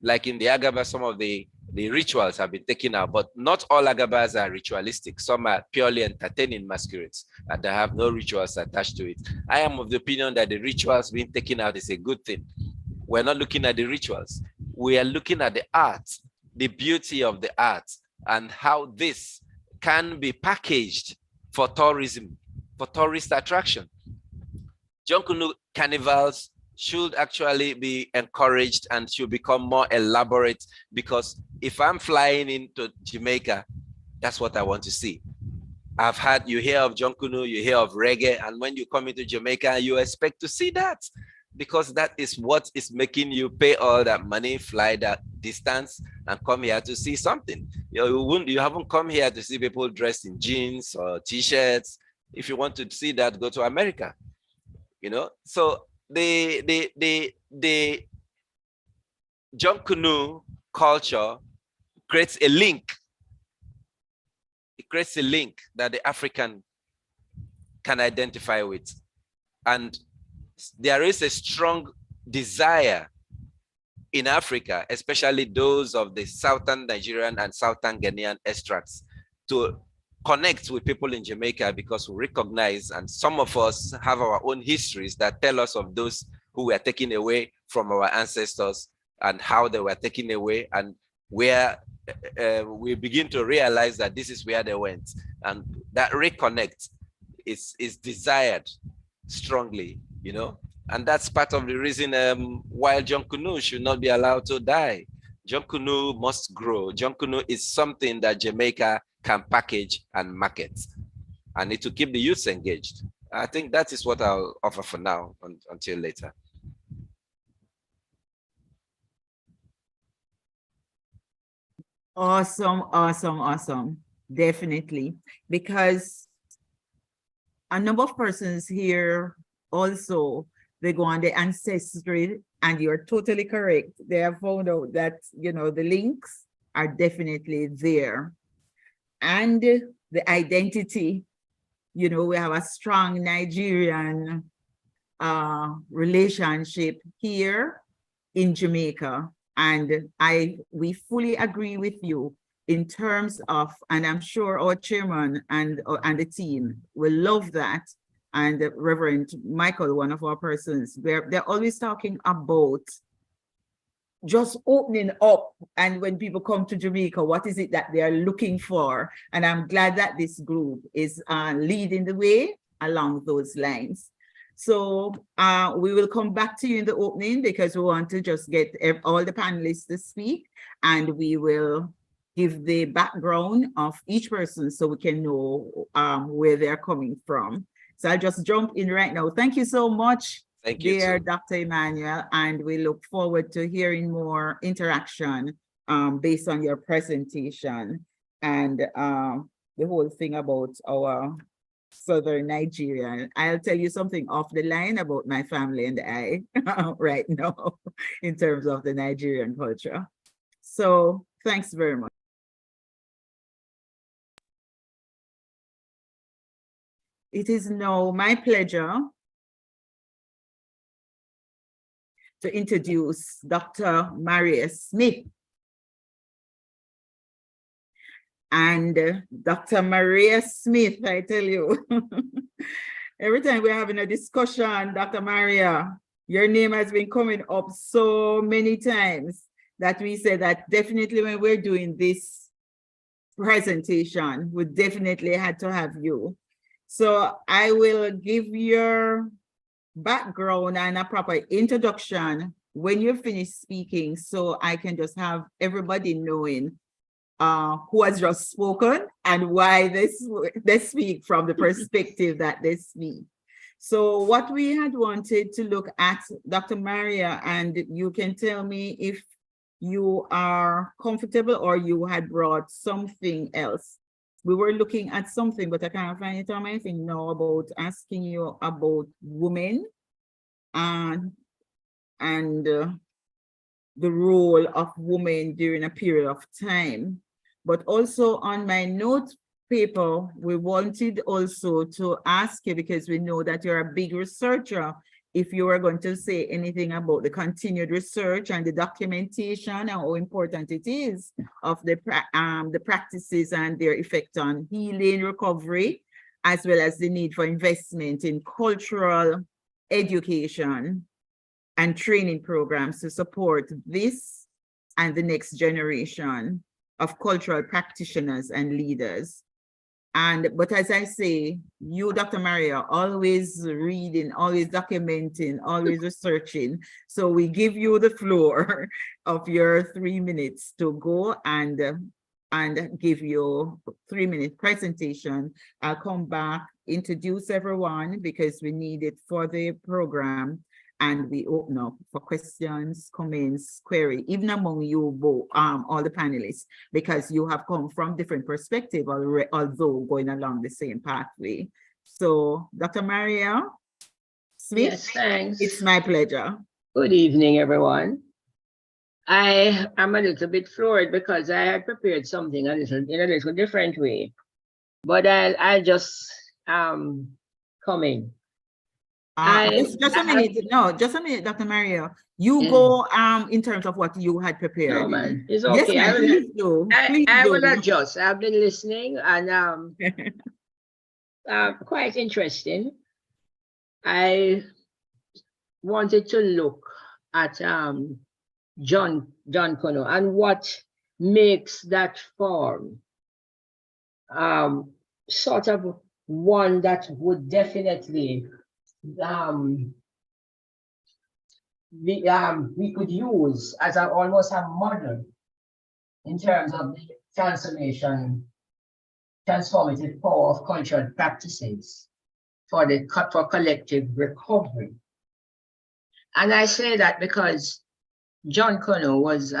like in the Agaba, some of the rituals have been taken out, but not all Agabas are ritualistic. Some are purely entertaining masquerades and they have no rituals attached to it. I am of the opinion that the rituals being taken out is a good thing. We're not looking at the rituals. We are looking at the art, the beauty of the art, and how this can be packaged for tourism, for tourist attraction. Jonkunu carnivals should actually be encouraged and should become more elaborate, because if I'm flying into Jamaica, that's what I want to see. You hear of Jonkunu, you hear of reggae, and when you come into Jamaica, you expect to see that, because that is what is making you pay all that money, fly that distance, and come here to see something. You haven't come here to see people dressed in jeans or t-shirts. If you want to see that, go to America. So the Jonkunu culture creates a link. It creates a link that the African can identify with. And there is a strong desire in Africa, especially those of the Southern Nigerian and Southern Ghanaian extracts, to connect with people in Jamaica, because we recognize, and some of us have our own histories that tell us of those who were taken away from our ancestors and how they were taken away, and where we begin to realize that this is where they went. And that reconnect is desired strongly, and that's part of the reason why Jonkunu should not be allowed to die. Jonkunu must grow. Jonkunu is something that Jamaica can package and market, and it will keep the youths engaged. I think that is what I'll offer for now until later. Awesome, awesome, awesome. Definitely. Because a number of persons here also, they go on the ancestry, and you're totally correct. They have found out that, the links are definitely there. And the identity, we have a strong Nigerian relationship here in Jamaica. And we fully agree with you in terms of, and I'm sure our chairman and the team will love that. And Reverend Michael, one of our persons, they're always talking about just opening up. And when people come to Jamaica, what is it that they are looking for? And I'm glad that this group is leading the way along those lines. So we will come back to you in the opening, because we want to just get all the panelists to speak, and we will give the background of each person so we can know where they're coming from. So I'll just jump in right now. Thank you so much, dear Dr. Emmanuel, and we look forward to hearing more interaction based on your presentation and the whole thing about our Southern Nigeria. I'll tell you something off the line about my family and I right now in terms of the Nigerian culture. So thanks very much. It is now my pleasure to introduce Dr. Maria Smith. And Dr. Maria Smith, I tell you, every time we're having a discussion, Dr. Maria, your name has been coming up so many times that we said that definitely when we're doing this presentation, we definitely had to have you. So I will give your background and a proper introduction when you're finished speaking, so I can just have everybody knowing who has just spoken and why they speak from the perspective that they speak. So what we had wanted to look at, Dr. Maria, and you can tell me if you are comfortable or you had brought something else. We were looking at something, but I can't find it on my thing now, about asking you about women and the role of women during a period of time. But also on my note paper, we wanted also to ask you, because we know that you're a big researcher, if you are going to say anything about the continued research and the documentation and how important it is of the practices and their effect on healing, recovery, as well as the need for investment in cultural education and training programs to support this and the next generation of cultural practitioners and leaders. But as I say, you, Dr. Maria, always reading, always documenting, always researching. So we give you the floor of your 3 minutes to go and give you 3-minute presentation. I'll come back, introduce everyone because we need it for the program. And we open up for questions, comments, query, even among you both, all the panelists, because you have come from different perspectives, although going along the same pathway. So, Dr. Maria Smith, yes, thanks. it's my pleasure. Good evening, everyone. I am a little bit floored because I had prepared something in a little different way, but I'll just come in. Just a minute. No, just a minute, Dr. Maria. You go in terms of what you had prepared. No, man, it's okay. Yes, please do. I will adjust. I've been listening and quite interesting. I wanted to look at John Connor and what makes that form sort of one that would definitely we could use as almost a model in terms of the transformative power of cultural practices for collective recovery. And I say that because John Connor was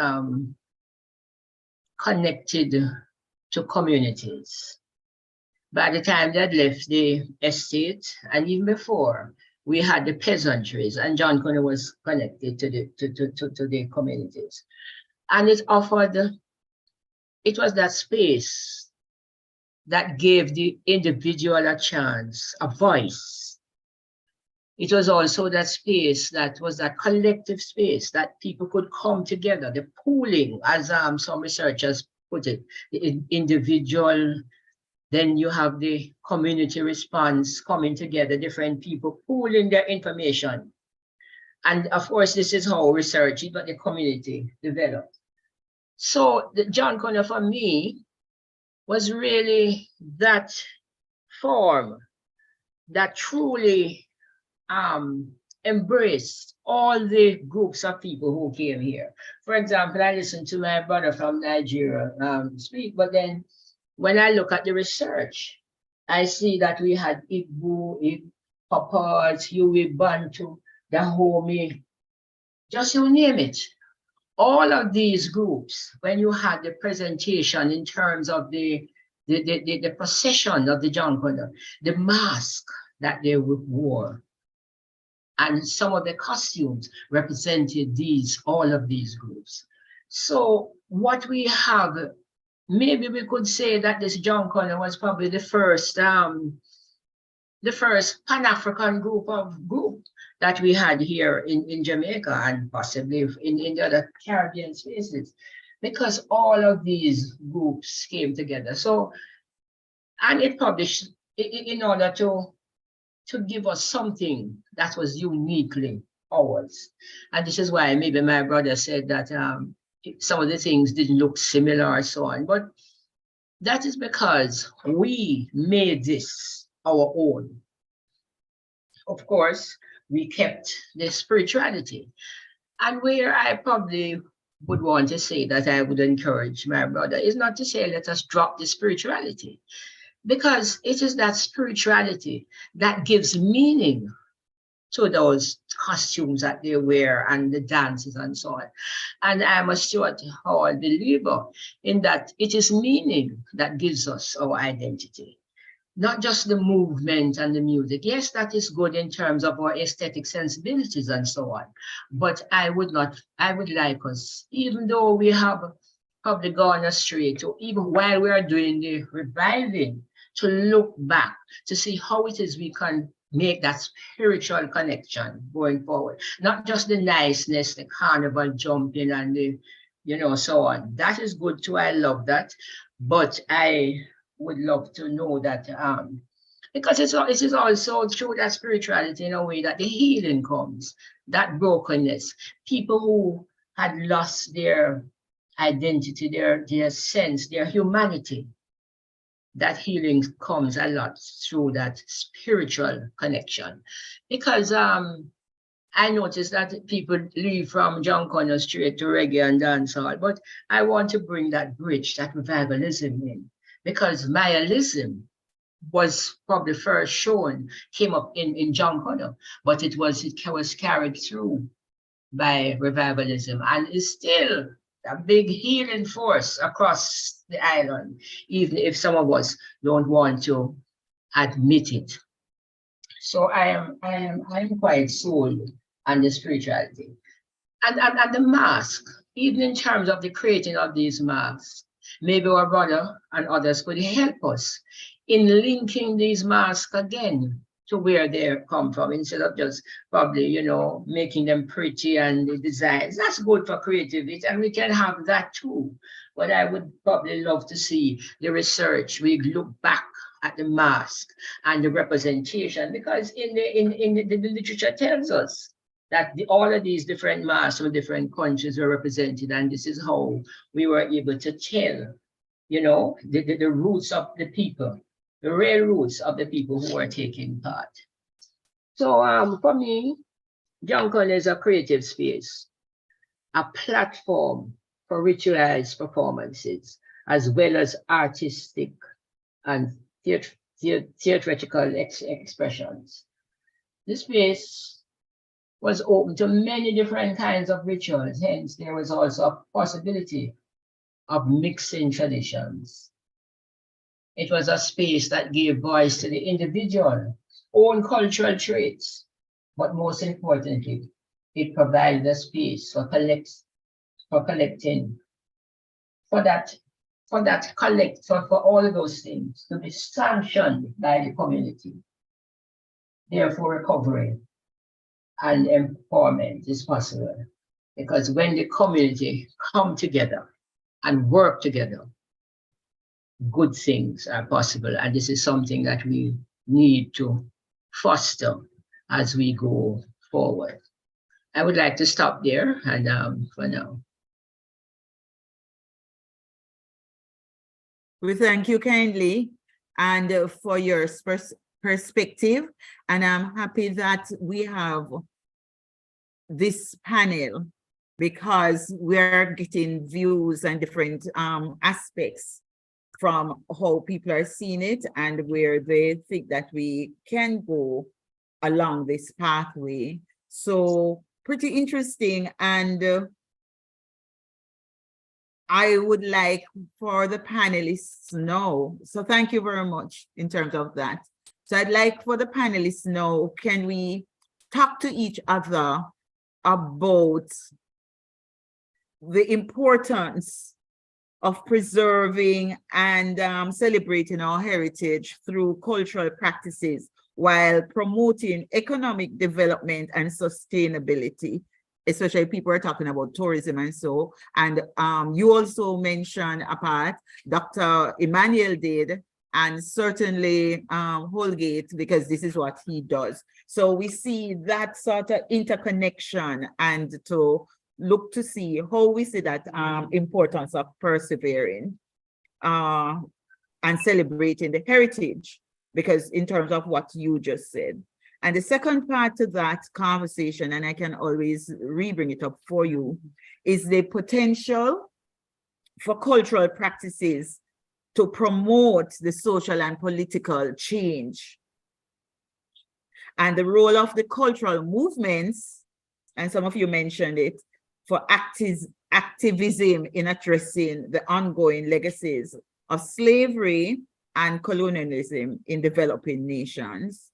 connected to communities. By the time they had left the estate, and even before, we had the peasantries, and John Connor was connected to the communities. And it was that space that gave the individual a chance, a voice. It was also that space that was that collective space that people could come together, the pooling, as some researchers put it, the individual. Then you have the community response coming together, different people pooling their information. And of course, this is how research, but the community developed. So the John Connor for me was really that form that truly embraced all the groups of people who came here. For example, I listened to my brother from Nigeria speak, but then when I look at the research, I see that we had Igbo, Papas, Huey, Bantu, Dahomey, just you name it. All of these groups, when you had the presentation in terms of the procession of the John Connor, the mask that they wore, and some of the costumes represented all of these groups. So what we have, maybe we could say that this John Connor was probably the first Pan-African group that we had here in Jamaica and possibly in the other Caribbean spaces, because all of these groups came together. So, and it published in order to give us something that was uniquely ours. And this is why maybe my brother said that some of the things didn't look similar or so on, but that is because we made this our own. Of course, we kept the spirituality. And where I probably would want to say that I would encourage my brother is not to say let us drop the spirituality, because it is that spirituality that gives meaning to those costumes that they wear and the dances and so on. And I'm a Stuart Hall believer in that it is meaning that gives us our identity, not just the movement and the music. Yes, that is good in terms of our aesthetic sensibilities and so on. But I would like us, even though we have probably gone astray, to even while we are doing the reviving, to look back to see how it is we can make that spiritual connection going forward. Not just the niceness, the carnival jumping and the, so on. That is good too. I love that. But I would love to know that because it is also through that spirituality in a way that the healing comes, that brokenness. People who had lost their identity, their sense, their humanity, that healing comes a lot through that spiritual connection. Because I noticed that people leave from John Connor straight to reggae and dancehall, but I want to bring that bridge, that revivalism in, because Mayaism was probably first shown, came up in John Connor, but it was carried through by revivalism and is still a big healing force across the island, even if some of us don't want to admit it. So I am quite sold on the spirituality. And the mask, even in terms of the creating of these masks, maybe our brother and others could help us in linking these masks again to where they come from, instead of just probably, making them pretty and the designs. That's good for creativity, and we can have that too. But I would probably love to see the research. We look back at the mask and the representation, because in the literature tells us that all of these different masks from different countries were represented, and this is how we were able to tell, the roots of the people, the real roots of the people who are taking part. So for me, Junction is a creative space, a platform for ritualized performances, as well as artistic and theatrical expressions. This space was open to many different kinds of rituals, hence there was also a possibility of mixing traditions. It was a space that gave voice to the individual, own cultural traits, but most importantly, it provided a space for collecting, for all of those things to be sanctioned by the community. Therefore, recovery and empowerment is possible, because when the community come together and work together, good things are possible. And this is something that we need to foster as we go forward. I would like to stop there and for now. We thank you kindly and for your perspective. And I'm happy that we have this panel, because we're getting views and different aspects from how people are seeing it and where they think that we can go along this pathway. So pretty interesting. And I would like for the panelists to know, so thank you very much in terms of that. So I'd like for the panelists to know, can we talk to each other about the importance of preserving and celebrating our heritage through cultural practices while promoting economic development and sustainability, especially people are talking about tourism and so. And you also mentioned a part, Dr. Emmanuel did, and certainly Holgate, because this is what he does. So we see that sort of interconnection, and to look to see how we see that importance of persevering and celebrating the heritage, because in terms of what you just said. And the second part to that conversation, and I can always re-bring it up for you, is the potential for cultural practices to promote the social and political change. And the role of the cultural movements, and some of you mentioned it, for activism in addressing the ongoing legacies of slavery and colonialism in developing nations.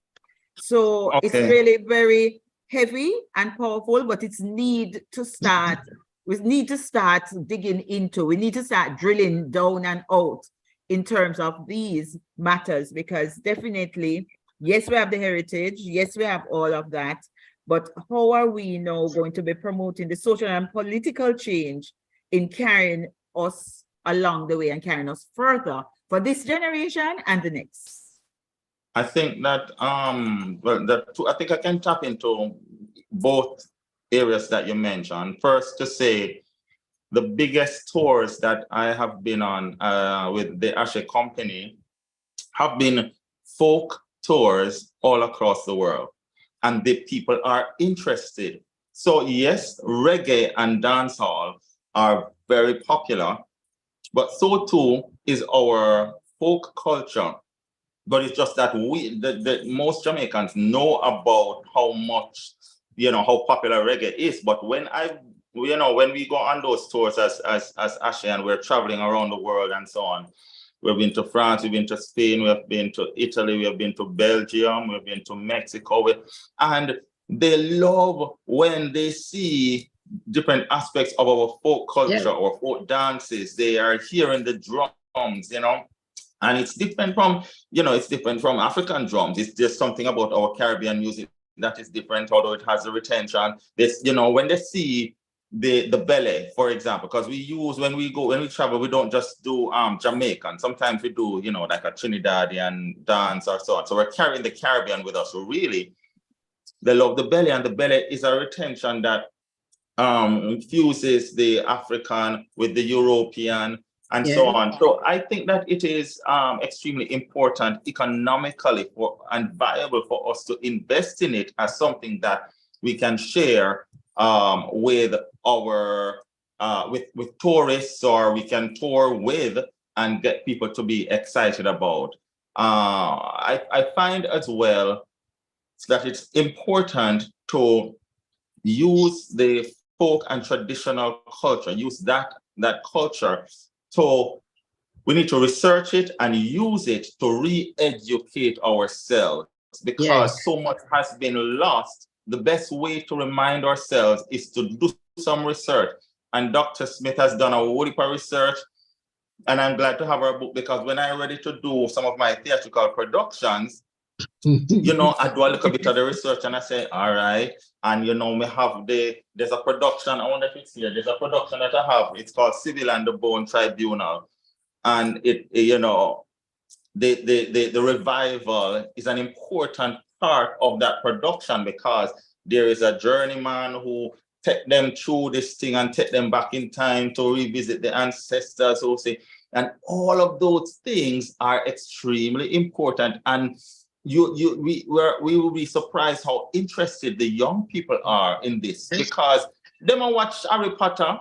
So it's really very heavy and powerful, but it's need to start, we need to start digging into, we need to start drilling down and out in terms of these matters, because definitely, yes, we have the heritage, yes, we have all of that, but how are we now going to be promoting the social and political change in carrying us along the way and carrying us further for this generation and the next? I think that I think I can tap into both areas that you mentioned. First, to say the biggest tours that I have been on with the Ashe company have been folk tours all across the world, and the people are interested. So yes, reggae and dancehall are very popular, but so too is our folk culture. But it's just that most Jamaicans know about how much, how popular reggae is. But when when we go on those tours as Ashe, and we're traveling around the world and so on, we've been to France, we've been to Spain, we've been to Italy, we've been to Belgium, we've been to Mexico, and they love when they see different aspects of our folk culture or folk dances. They are hearing the drums, and it's different from, it's different from African drums. It's just something about our Caribbean music that is different, although it has a retention. This, when they see the belly, for example, because when we travel, we don't just do Jamaican. Sometimes we do, like a Trinidadian dance or so on. So we're carrying the Caribbean with us. So really, they love the belly, and the belly is a retention that fuses the African with the European and so on. So I think that it is extremely important economically and viable for us to invest in it as something that we can share with our with tourists, or we can tour with and get people to be excited about. I find as well that it's important to use the folk and traditional culture, use that culture. So we need to research it and use it to re-educate ourselves, because so much has been lost. The best way to remind ourselves is to do some research. And Dr. Smith has done a whole heap of research, and I'm glad to have her book, because when I'm ready to do some of my theatrical productions, I do a little bit of the research and I say, all right. And we have there's a production, I wonder if it's here, there's a production that I have, it's called Civil and the Bone Tribunal. And it, the revival is an important part of that production, because there is a journeyman who take them through this thing and take them back in time to revisit the ancestors who say, and all of those things are extremely important. And we will be surprised how interested the young people are in this, because they might watch Harry Potter,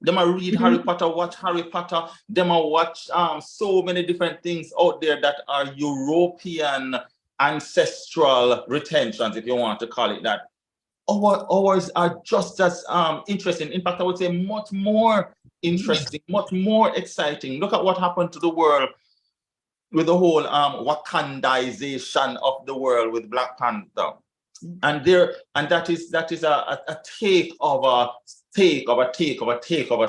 they might read Harry Potter, watch Harry Potter, they might watch so many different things out there that are European ancestral retentions, if you want to call it that. Ours are just as interesting. In fact, I would say much more interesting, much more exciting. Look at what happened to the world with the whole Wakandization of the world with Black Panther, and that is a take of a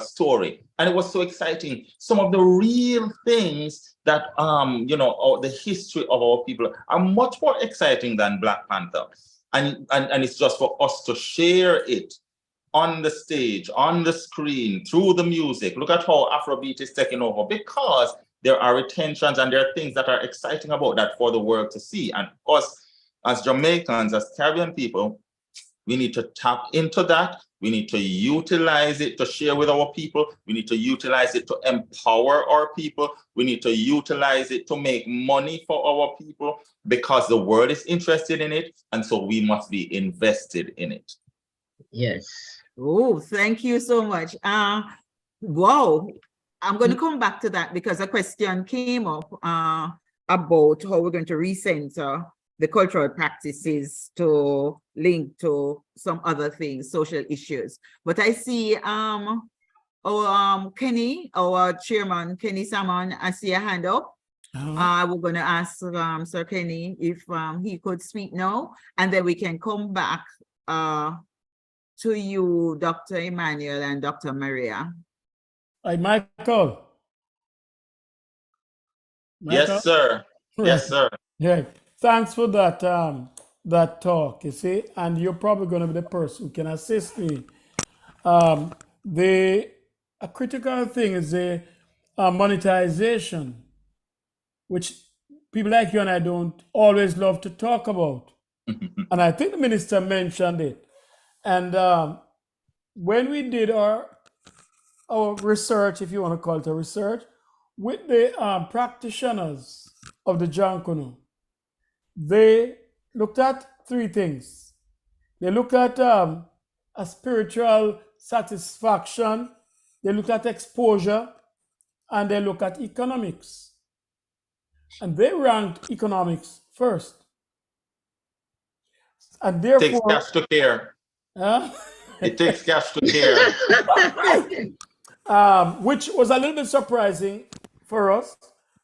story, and it was so exciting. Some of the real things that the history of our people are much more exciting than Black Panther, and it's just for us to share it on the stage, on the screen, through the music. Look at how Afrobeat is taking over, because there are retentions and there are things that are exciting about that for the world to see. And us as Jamaicans, as Caribbean people, We need to tap into that. We need to utilize it to share with our people. We need to utilize it to empower our people. We need to utilize it to make money for our people because the world is interested in it. And so we must be invested in it. Yes. Oh, thank you so much. Wow. I'm going to come back to that because a question came up about how we're going to recenter the cultural practices to link to some other things, social issues. But I see Kenny, our chairman, Kenny Salmon, I see a hand up. We're going to ask Sir Kenny if he could speak now, and then we can come back to you, Dr. Emmanuel and Dr. Maria. Hi, Michael. Yes, sir. Yes, sir. Yeah. Thanks for that that talk, you see, and you're probably going to be the person who can assist me. A critical thing is the monetization, which people like you and I don't always love to talk about. And I think the minister mentioned it. And when we did our research, if you want to call it a research, with the practitioners of the Jankuno, they looked at three things. They looked at a spiritual satisfaction, they looked at exposure, and they looked at economics. And they ranked economics first. And therefore, it takes cash to care. It takes cash to care. Which was a little bit surprising for us,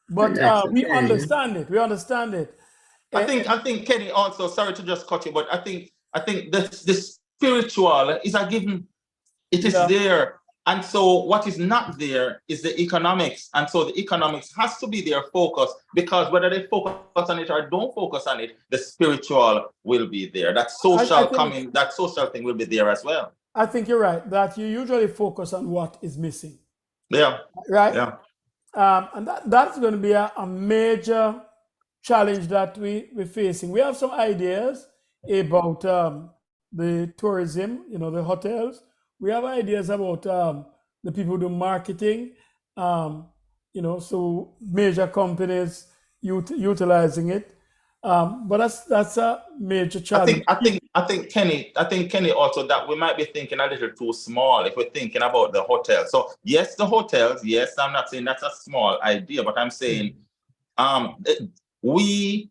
but we understand it. We understand it. I think Kenny also, sorry to just cut you, but I think this spiritual is a given. It is there. And so what is not there is the economics. And so the economics has to be their focus, because whether they focus on it or don't focus on it, the spiritual will be there. That social that social thing will be there as well. I think you're right, that you usually focus on what is missing. Yeah. Right? Yeah. And that's going to be a major challenge that we're facing. We have some ideas about the tourism, the hotels. We have ideas about the people who do marketing, so major companies utilizing it. But that's a major challenge. I think Kenny also, that we might be thinking a little too small if we're thinking about the hotel. So yes, the hotels, yes, I'm not saying that's a small idea, but I'm saying we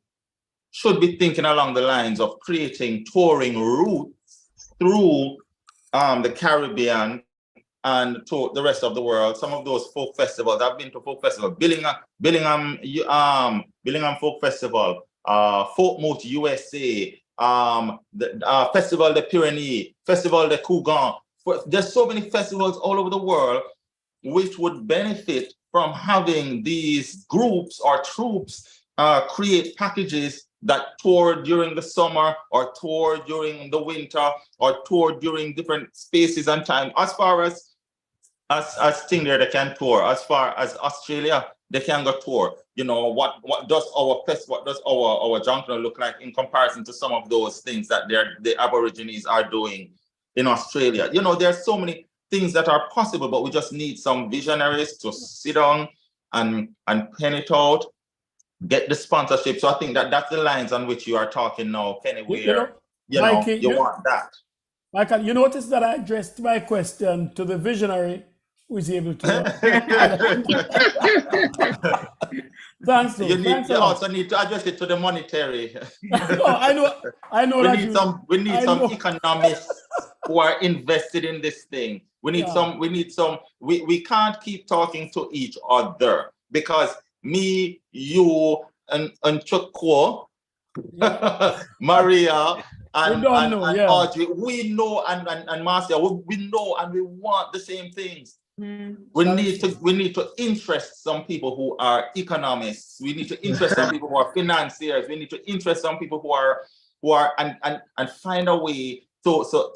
should be thinking along the lines of creating touring routes through the Caribbean and to the rest of the world. Some of those folk festivals, I've been to folk festival, Billingham Folk Festival, Folkmoot USA, the Festival de Pyrenees, Festival de Cougan. There's so many festivals all over the world which would benefit from having these groups or troops create packages that tour during the summer or tour during the winter or tour during different spaces and time. As far as Stingray, they can tour. As far as Australia, they can go tour. What does our Junction look like in comparison to some of those things that the Aborigines are doing in Australia? There's so many things that are possible, but we just need some visionaries to sit down and pen it out, get the sponsorship. So I think that's the lines on which you are talking now, Kenny, where Mikey, you want that. Michael, you notice that I addressed my question to the visionary who is able to. Thanks. You also need to address it to the monetary. No, I know. We need some economists who are invested in this thing. We can't keep talking to each other, because me, you, and Chukwo, Maria, and Audrey, we know, and Marcia, we know, and we want the same things. We need to interest some people who are economists. We need to interest some people who are financiers. We need to interest some people who are and find a way. So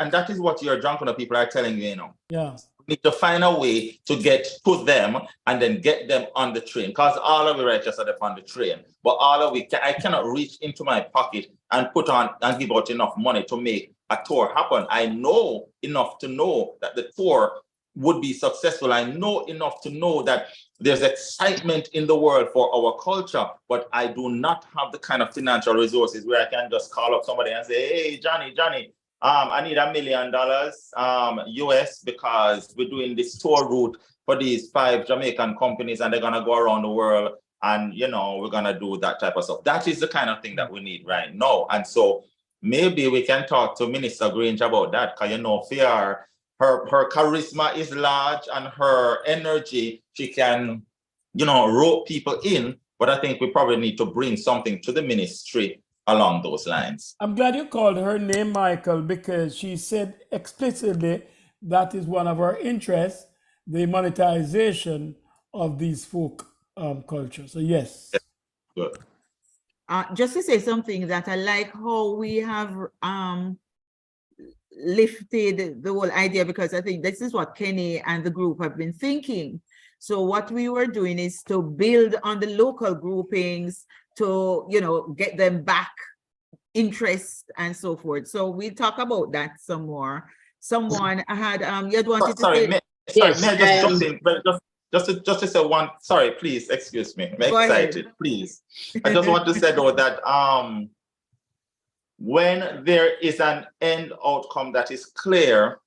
and that is what your Junction people are telling you, Yeah. We need to find a way to get to them and then get them on the train. Because all of you just are on the train, but I cannot reach into my pocket and put on and give out enough money to make a tour happen. I know enough to know that the tour would be successful. I know enough to know that there's excitement in the world for our culture, but I do not have the kind of financial resources where I can just call up somebody and say, hey, Johnny, I need $1 million US because we're doing this tour route for these 5 Jamaican companies and they're gonna go around the world and we're gonna do that type of stuff. That is the kind of thing that we need right now. And so maybe we can talk to Minister Grange about that, because fear. Her charisma is large and her energy, she can, rope people in. But I think we probably need to bring something to the ministry along those lines. I'm glad you called her name, Michael, because she said explicitly that is one of her interests, the monetization of these folk cultures. So yes. Good. Just to say something that I like how we have lifted the whole idea, because I think this is what Kenny and the group have been thinking. So what we were doing is to build on the local groupings to, get them back interest and so forth. So we'll talk about that some more. Someone had you'd wanted to say. May I just jump in? Just to say one. Sorry, please excuse me. I'm excited. Please, I just want to say though that when there is an end outcome that is clear,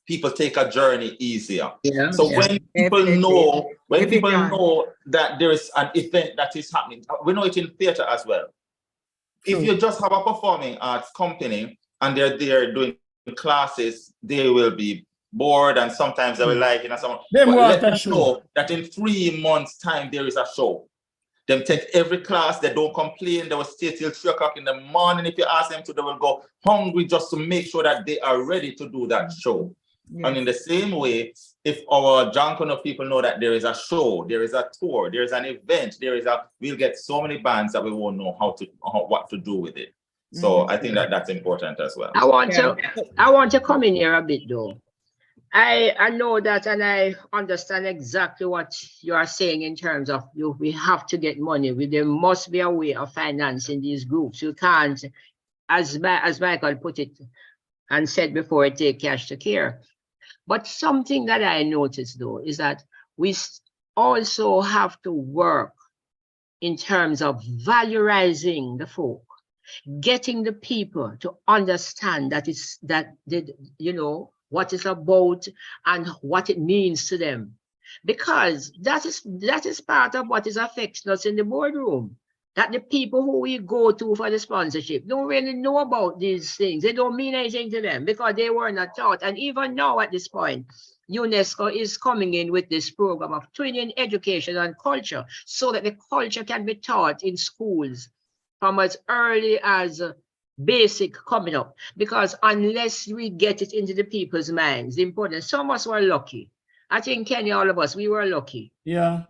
people take a journey easier. When people know that there is an event that is happening, we know it in theater as well. If you just have a performing arts company and they're there doing classes, they will be bored and sometimes they will like it and so on. But let them know that in 3 months' time there is a show. Them take every class, they don't complain, they will stay till 3 o'clock in the morning. If you ask them to, they will go hungry just to make sure that they are ready to do that show. Yes. And in the same way, if our Junction of people know that there is a show, there is a tour, there is an event, we'll get so many bands that we won't know what to do with it. So I think that that's important as well. I want to come in here a bit though. I know that, and I understand exactly what you are saying in terms of we have to get money. There must be a way of financing these groups. You can't, as Michael put it and said before, take cash to care. But something that I noticed though is that we also have to work in terms of valorizing the folk, getting the people to understand what it's about and what it means to them, because that is part of what is affecting us in the boardroom. That the people who we go to for the sponsorship don't really know about these things. They don't mean anything to them because they were not taught. And even now at this point, UNESCO is coming in with this program of twinning education and culture so that the culture can be taught in schools from as early as basic coming up, because unless we get it into the people's minds, the important, some of us were lucky. I think Kenny, all of us, we were lucky. Yeah.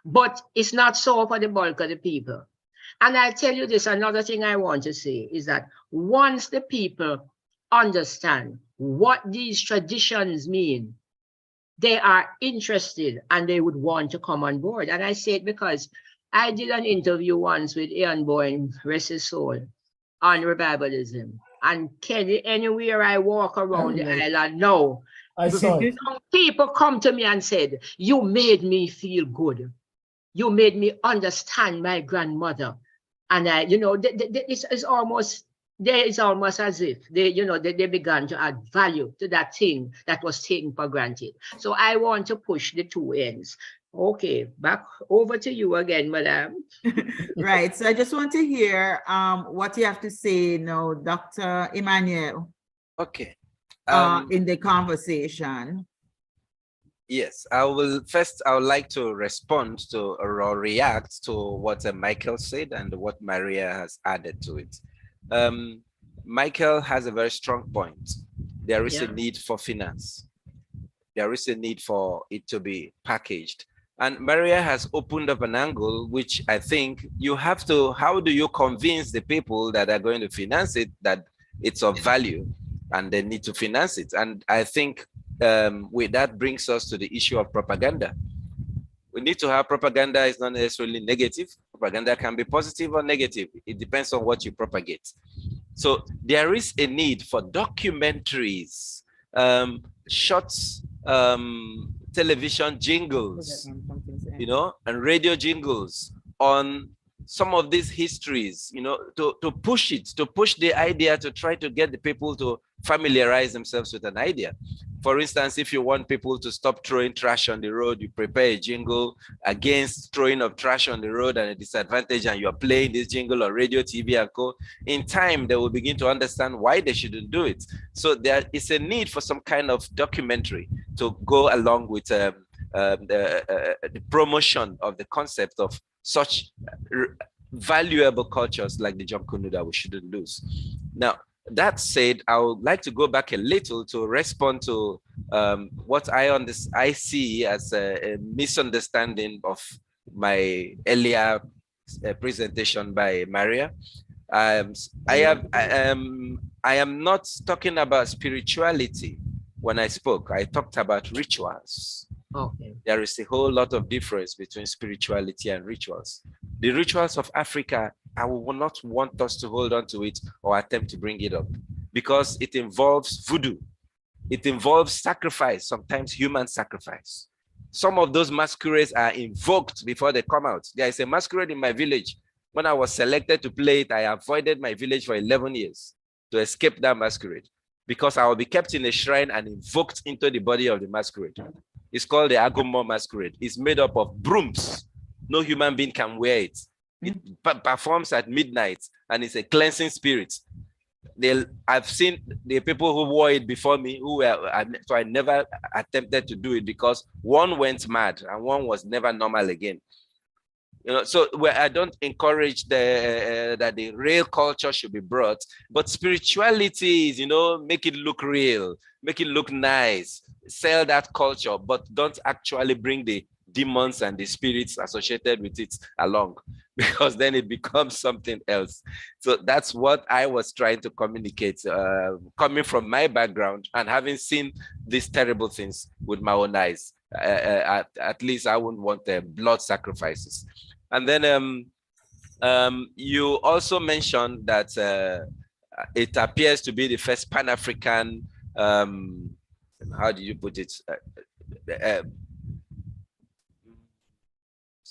But it's not so for the bulk of the people. And I tell you this, another thing I want to say is that once the people understand what these traditions mean, they are interested and they would want to come on board. And I say it because I did an interview once with Ian Boyne, rest his soul, on revivalism. And Kenny, anywhere I walk around the island now, I saw it. People come to me and said, you made me feel good. You made me understand my grandmother. And it's almost as if they began to add value to that thing that was taken for granted. So I want to push the two ends. Okay, back over to you again, madam. Right. So I just want to hear what you have to say now, Dr. Emmanuel. Okay. In the conversation. Yes, I would like to respond to or react to what Michael said and what Maria has added to it. Michael has a very strong point. There is a need for finance. There is a need for it to be packaged. And Maria has opened up an angle, which I think you have to, how do you convince the people that are going to finance it that it's of value and they need to finance it? And I think with that brings us to the issue of propaganda. We need to have propaganda. Is not necessarily negative. Propaganda can be positive or negative. It depends on what you propagate. So there is a need for documentaries, shots, television jingles, you know, and radio jingles on some of these histories, you know, to push it, to push the idea, to try to get the people to familiarize themselves with an idea. For instance, if you want people to stop throwing trash on the road, you prepare a jingle against throwing of trash on the road and a disadvantage, and you're playing this jingle on radio, TV, and co. In time, they will begin to understand why they shouldn't do it. So there is a need for some kind of documentary to go along with the promotion of the concept of such valuable cultures like the Jonkunu that we shouldn't lose. Now, that said, I would like to go back a little to respond to what I see as a misunderstanding of my earlier presentation by Maria. I am not talking about spirituality when I spoke. I talked about rituals. Okay. There is a whole lot of difference between spirituality and rituals. The rituals of Africa, I will not want us to hold on to it or attempt to bring it up because it involves voodoo. It involves sacrifice, sometimes human sacrifice. Some of those masquerades are invoked before they come out. There is a masquerade in my village. When I was selected to play it, I avoided my village for 11 years to escape that masquerade because I will be kept in a shrine and invoked into the body of the masquerade. It's called the Agomo masquerade. It's made up of brooms. No human being can wear it. It performs at midnight and it's a cleansing spirit. I've seen the people who wore it before me, so I never attempted to do it because one went mad and one was never normal again. You know, so I don't encourage that the real culture should be brought, but spirituality is, you know, make it look real, make it look nice, sell that culture, but don't actually bring the demons and the spirits associated with it along, because then it becomes something else. So that's what I was trying to communicate, coming from my background and having seen these terrible things with my own eyes. At least I wouldn't want blood sacrifices. And then you also mentioned that it appears to be the first Pan-African, how do you put it?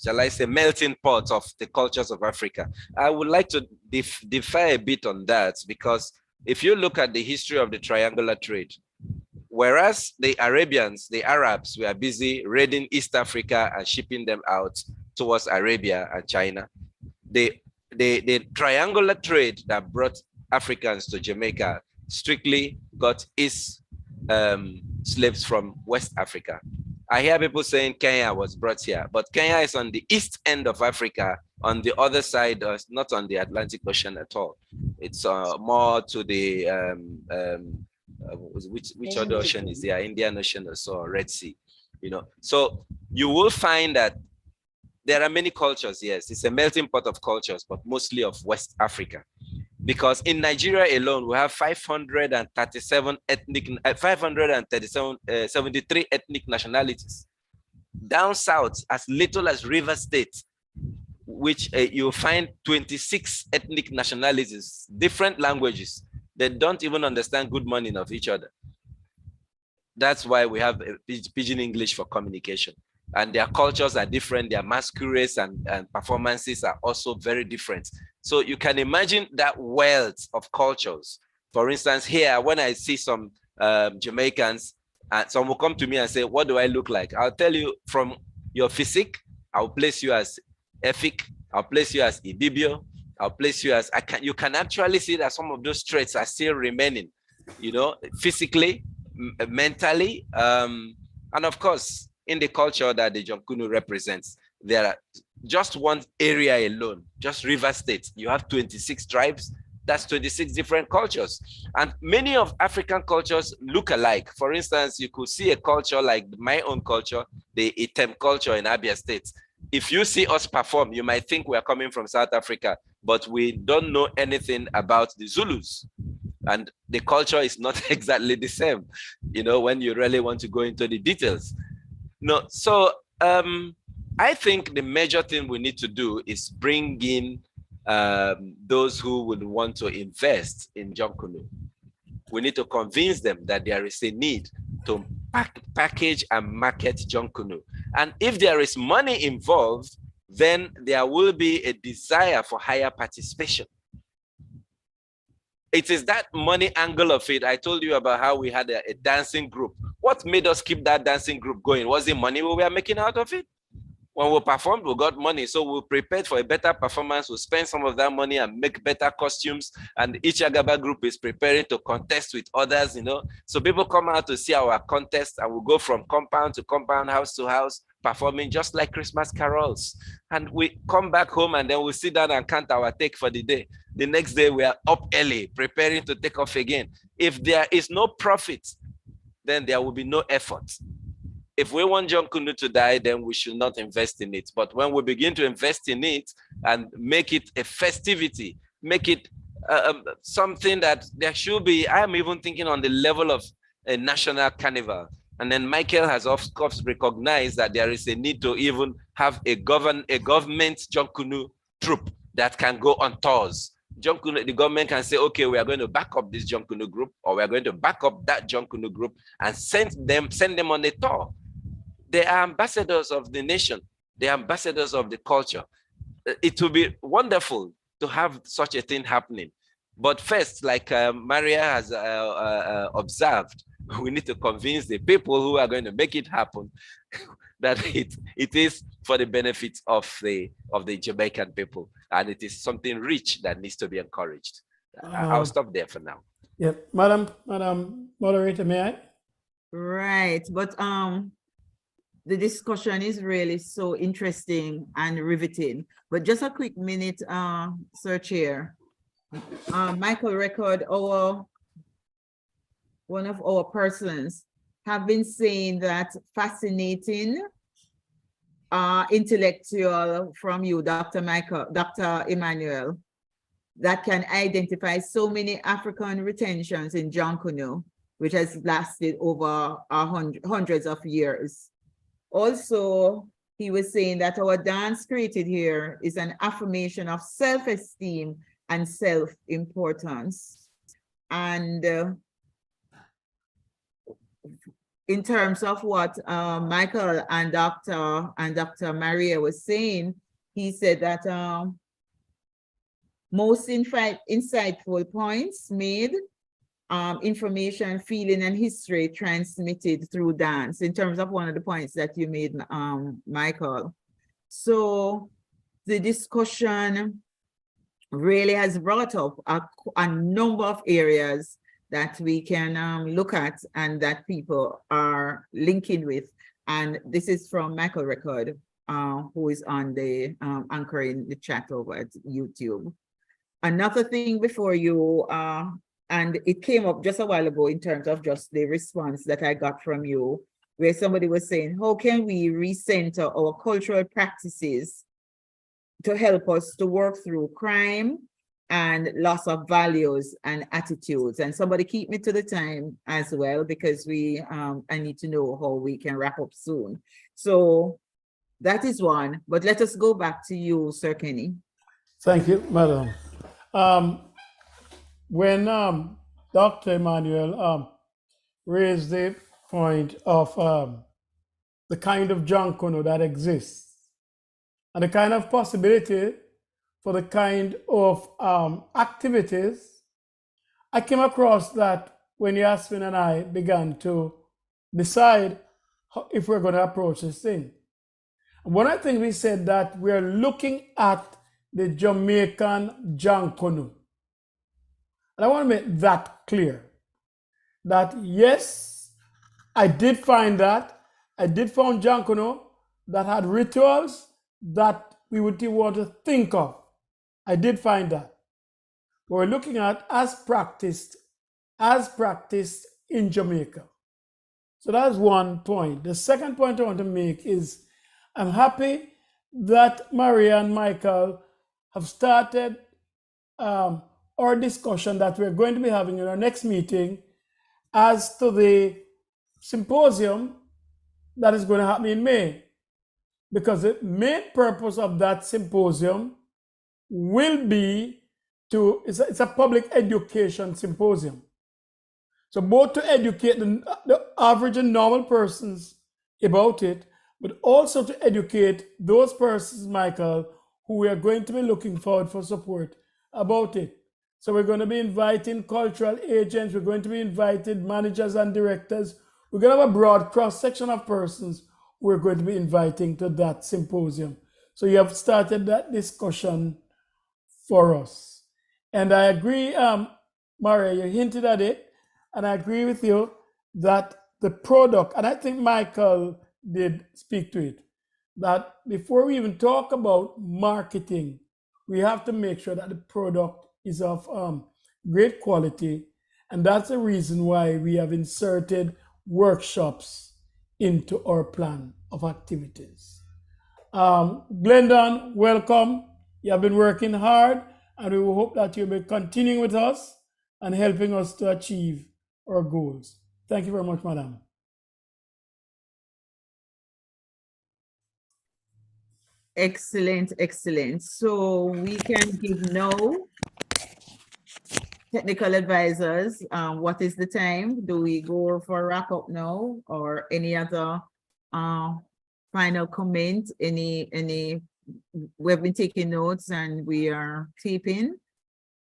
Shall I say, melting pot of the cultures of Africa. I would like to differ a bit on that, because if you look at the history of the triangular trade, whereas the Arabians, the Arabs, were busy raiding East Africa and shipping them out towards Arabia and China, the triangular trade that brought Africans to Jamaica strictly got East slaves from West Africa. I hear people saying Kenya was brought here, but Kenya is on the east end of Africa, on the other side, not on the Atlantic Ocean at all. It's more to the, which other ocean is there? Indian Ocean or so, Red Sea, you know. So you will find that there are many cultures, yes. It's a melting pot of cultures, but mostly of West Africa. Because in Nigeria alone, we have 537 ethnic, 73 ethnic nationalities. Down south, as little as River State, which you'll find 26 ethnic nationalities, different languages. They don't even understand good morning of each other. That's why we have Pidgin English for communication. And their cultures are different. Their masquerades and performances are also very different. So you can imagine that wealth of cultures. For instance, here, when I see some Jamaicans, some will come to me and say, what do I look like? I'll tell you from your physique, I'll place you as Efik, I'll place you as Ibibio, I'll place you as, you can actually see that some of those traits are still remaining, you know, physically, mentally, and of course, in the culture that the Jonkunu represents, there are just one area alone, just River State. You have 26 tribes. That's 26 different cultures. And many of African cultures look alike. For instance, you could see a culture like my own culture, the Item culture in Abia State. If you see us perform, you might think we are coming from South Africa, but we don't know anything about the Zulus. And the culture is not exactly the same, you know, when you really want to go into the details. No, so I think the major thing we need to do is bring in those who would want to invest in Jonkunu. We need to convince them that there is a need to package and market Jonkunu. And if there is money involved, then there will be a desire for higher participation. It is that money angle of it. I told you about how we had a dancing group. What made us keep that dancing group going? Was it money we were making out of it? When we performed, we got money. So we prepared for a better performance. We spend some of that money and make better costumes. And each Agaba group is preparing to contest with others, you know. So people come out to see our contest, and we go from compound to compound, house to house, performing just like Christmas carols. And we come back home, and then we sit down and count our take for the day. The next day, we are up early, preparing to take off again. If there is no profit, then there will be no effort. If we want Jonkunu to die, then we should not invest in it. But when we begin to invest in it and make it a festivity, make it something that there should be, I'm even thinking on the level of a national carnival. And then Michael has of course recognized that there is a need to even have a government Jonkunu troupe that can go on tours. Jonkunu, the government can say, okay, we are going to back up this Jonkunu group, or we are going to back up that Jonkunu group and send them on a tour. They are ambassadors of the nation. They are ambassadors of the culture. It will be wonderful to have such a thing happening. But first, like Maria has observed, we need to convince the people who are going to make it happen that it is for the benefit of the Jamaican people, and it is something rich that needs to be encouraged. I'll stop there for now. Yeah, Madam Moderator, may I? Right, but the discussion is really so interesting and riveting. But just a quick minute, Sir Chair. Michael Record, one of our persons, have been saying that fascinating intellectual from you, Dr. Emmanuel, that can identify so many African retentions in Jonkunu, which has lasted over hundreds of years. Also, he was saying that our dance created here is an affirmation of self-esteem and self-importance. And in terms of what Michael and Dr. Maria was saying, he said that most insightful points made, information, feeling, and history transmitted through dance, in terms of one of the points that you made, Michael. So the discussion really has brought up a number of areas that we can look at and that people are linking with. And this is from Michael Record, who is on the anchoring the chat over at YouTube. Another thing before you, and it came up just a while ago in terms of just the response that I got from you, where somebody was saying, how can we recenter our cultural practices to help us to work through crime and loss of values and attitudes? And somebody keep me to the time as well, because I need to know how we can wrap up soon. So that is one, but let us go back to you, Sir Kenny. Thank you, Madam. When Dr. Emmanuel raised the point of the kind of Jonkunu that exists and the kind of possibility for the kind of activities, I came across that when Yasmin and I began to decide if we're going to approach this thing. One of the things we said that we're looking at the Jamaican Jonkunu. And I want to make that clear, that yes, I did find that. I did find Jonkunu that had rituals that we would want to think of. I did find that. But we're looking at as practiced in Jamaica. So that's one point. The second point I want to make is I'm happy that Maria and Michael have started our discussion that we're going to be having in our next meeting as to the symposium that is going to happen in May. Because the main purpose of that symposium will be it's a public education symposium. So both to educate the average and normal persons about it, but also to educate those persons, Michael, who we are going to be looking forward for support about it. So we're going to be inviting cultural agents, we're going to be inviting managers and directors. We're going to have a broad cross-section of persons we're going to be inviting to that symposium. So you have started that discussion for us. And I agree, Maria, you hinted at it, and I agree with you that the product, and I think Michael did speak to it, that before we even talk about marketing, we have to make sure that the product is of great quality. And that's the reason why we have inserted workshops into our plan of activities. Glendon, welcome. You have been working hard, and we hope that you'll be continuing with us and helping us to achieve our goals. Thank you very much, madam. Excellent, excellent. So we can give no technical advisors. What is the time? Do we go for a wrap up now, or any other final comment? Any? We've been taking notes and we are taping,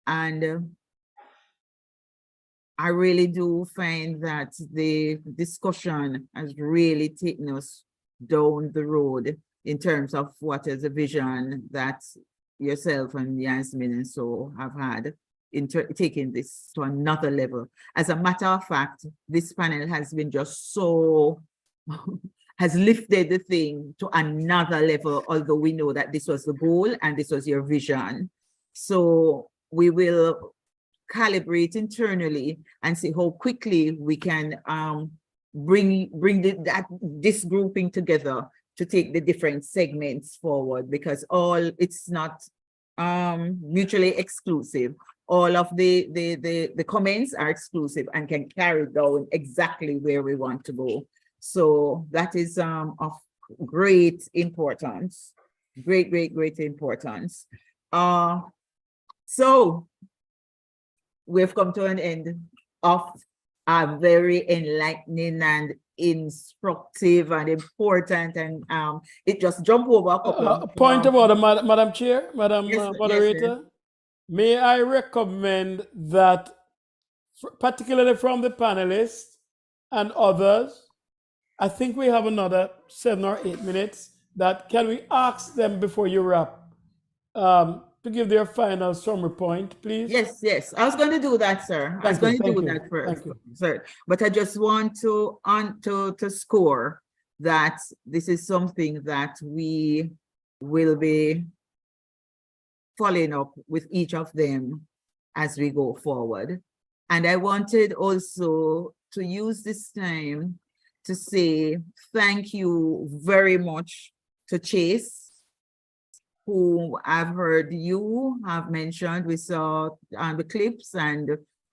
and I really do find that the discussion has really taken us down the road in terms of what is a vision that yourself and Yasmin and so have had in taking this to another level. As a matter of fact, this panel has been just so has lifted the thing to another level, although we know that this was the goal and this was your vision. So we will calibrate internally and see how quickly we can bring this grouping together to take the different segments forward, because it's not mutually exclusive. All of the comments are exclusive and can carry down exactly where we want to go. So that is of great importance, great importance. So we've come to an end of a very enlightening and instructive and important, and it just jumped over a couple of point of order, Madam Chair, Madam Moderator. Yes. May I recommend that, particularly from the panelists and others, I think we have another 7 or 8 minutes, that can we ask them before you wrap to give their final summary point, please? Yes. I was going to do that, sir. I was going to do that first, sir. But I just want to score that this is something that we will be following up with each of them as we go forward. And I wanted also to use this time to say thank you very much to Chase, who I've heard you have mentioned. We saw on the clips and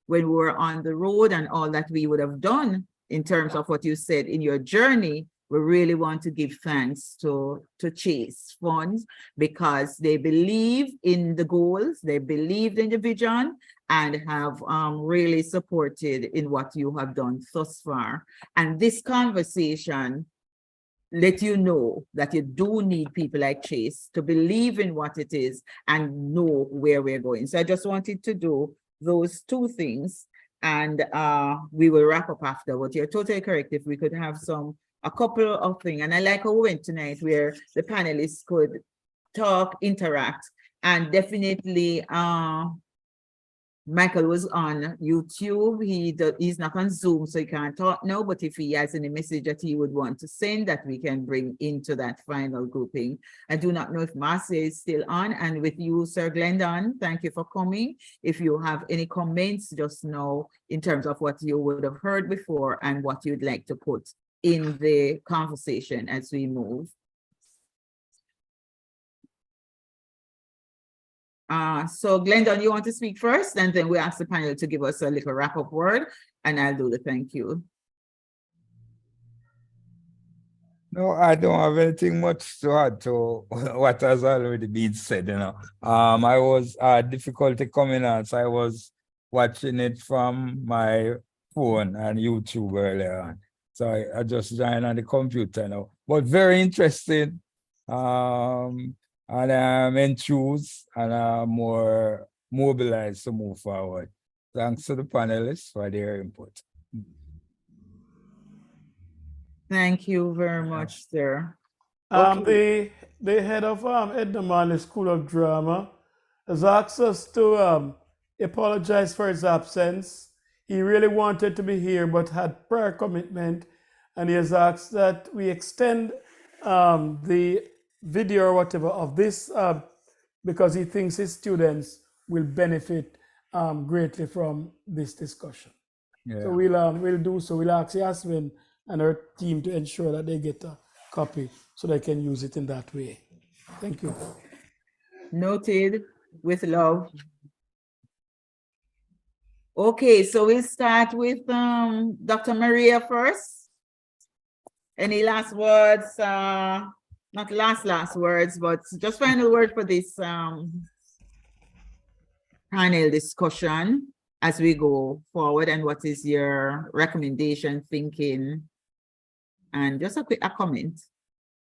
when we were on the road and all that we would have done in terms of what you said in your journey. We really want to give thanks to Chase Funds, because they believe in the goals, they believed in the vision, and have really supported in what you have done thus far. And this conversation let you know that you do need people like Chase to believe in what it is and know where we're going. So I just wanted to do those two things, and we will wrap up afterwards. You're totally correct. If we could have a couple of things, and I like how we went tonight, where the panelists could talk, interact, and definitely Michael was on YouTube. He's not on Zoom, so he can't talk now, but if he has any message that he would want to send, that we can bring into that final grouping. I do not know if Marcia is still on, and with you, Sir Glendon, thank you for coming. If you have any comments, just know in terms of what you would have heard before and what you'd like to put in the conversation as we move. So Glendon, you want to speak first, and then we ask the panel to give us a little wrap-up word, and I'll do the thank you. No, I don't have anything much to add to what has already been said, you know. I was difficulty coming on, so I was watching it from my phone and YouTube earlier on. So I just joined on the computer now. But very interesting. And I'm enthused and I'm more mobilized to move forward. Thanks to the panelists for their input. Thank you very much, sir. Okay. The head of Edna Manley School of Drama has asked us to apologize for his absence. He really wanted to be here but had prior commitment, and he has asked that we extend the video or whatever of this because he thinks his students will benefit greatly from this discussion. Yeah. So we'll do so. We'll ask Yasmin and her team to ensure that they get a copy so they can use it in that way. Thank you. Noted, with love. Okay, so we'll start with Dr. Maria first. Any last words? Not last words, but just final word for this panel discussion as we go forward, and what is your recommendation, thinking, and just a comment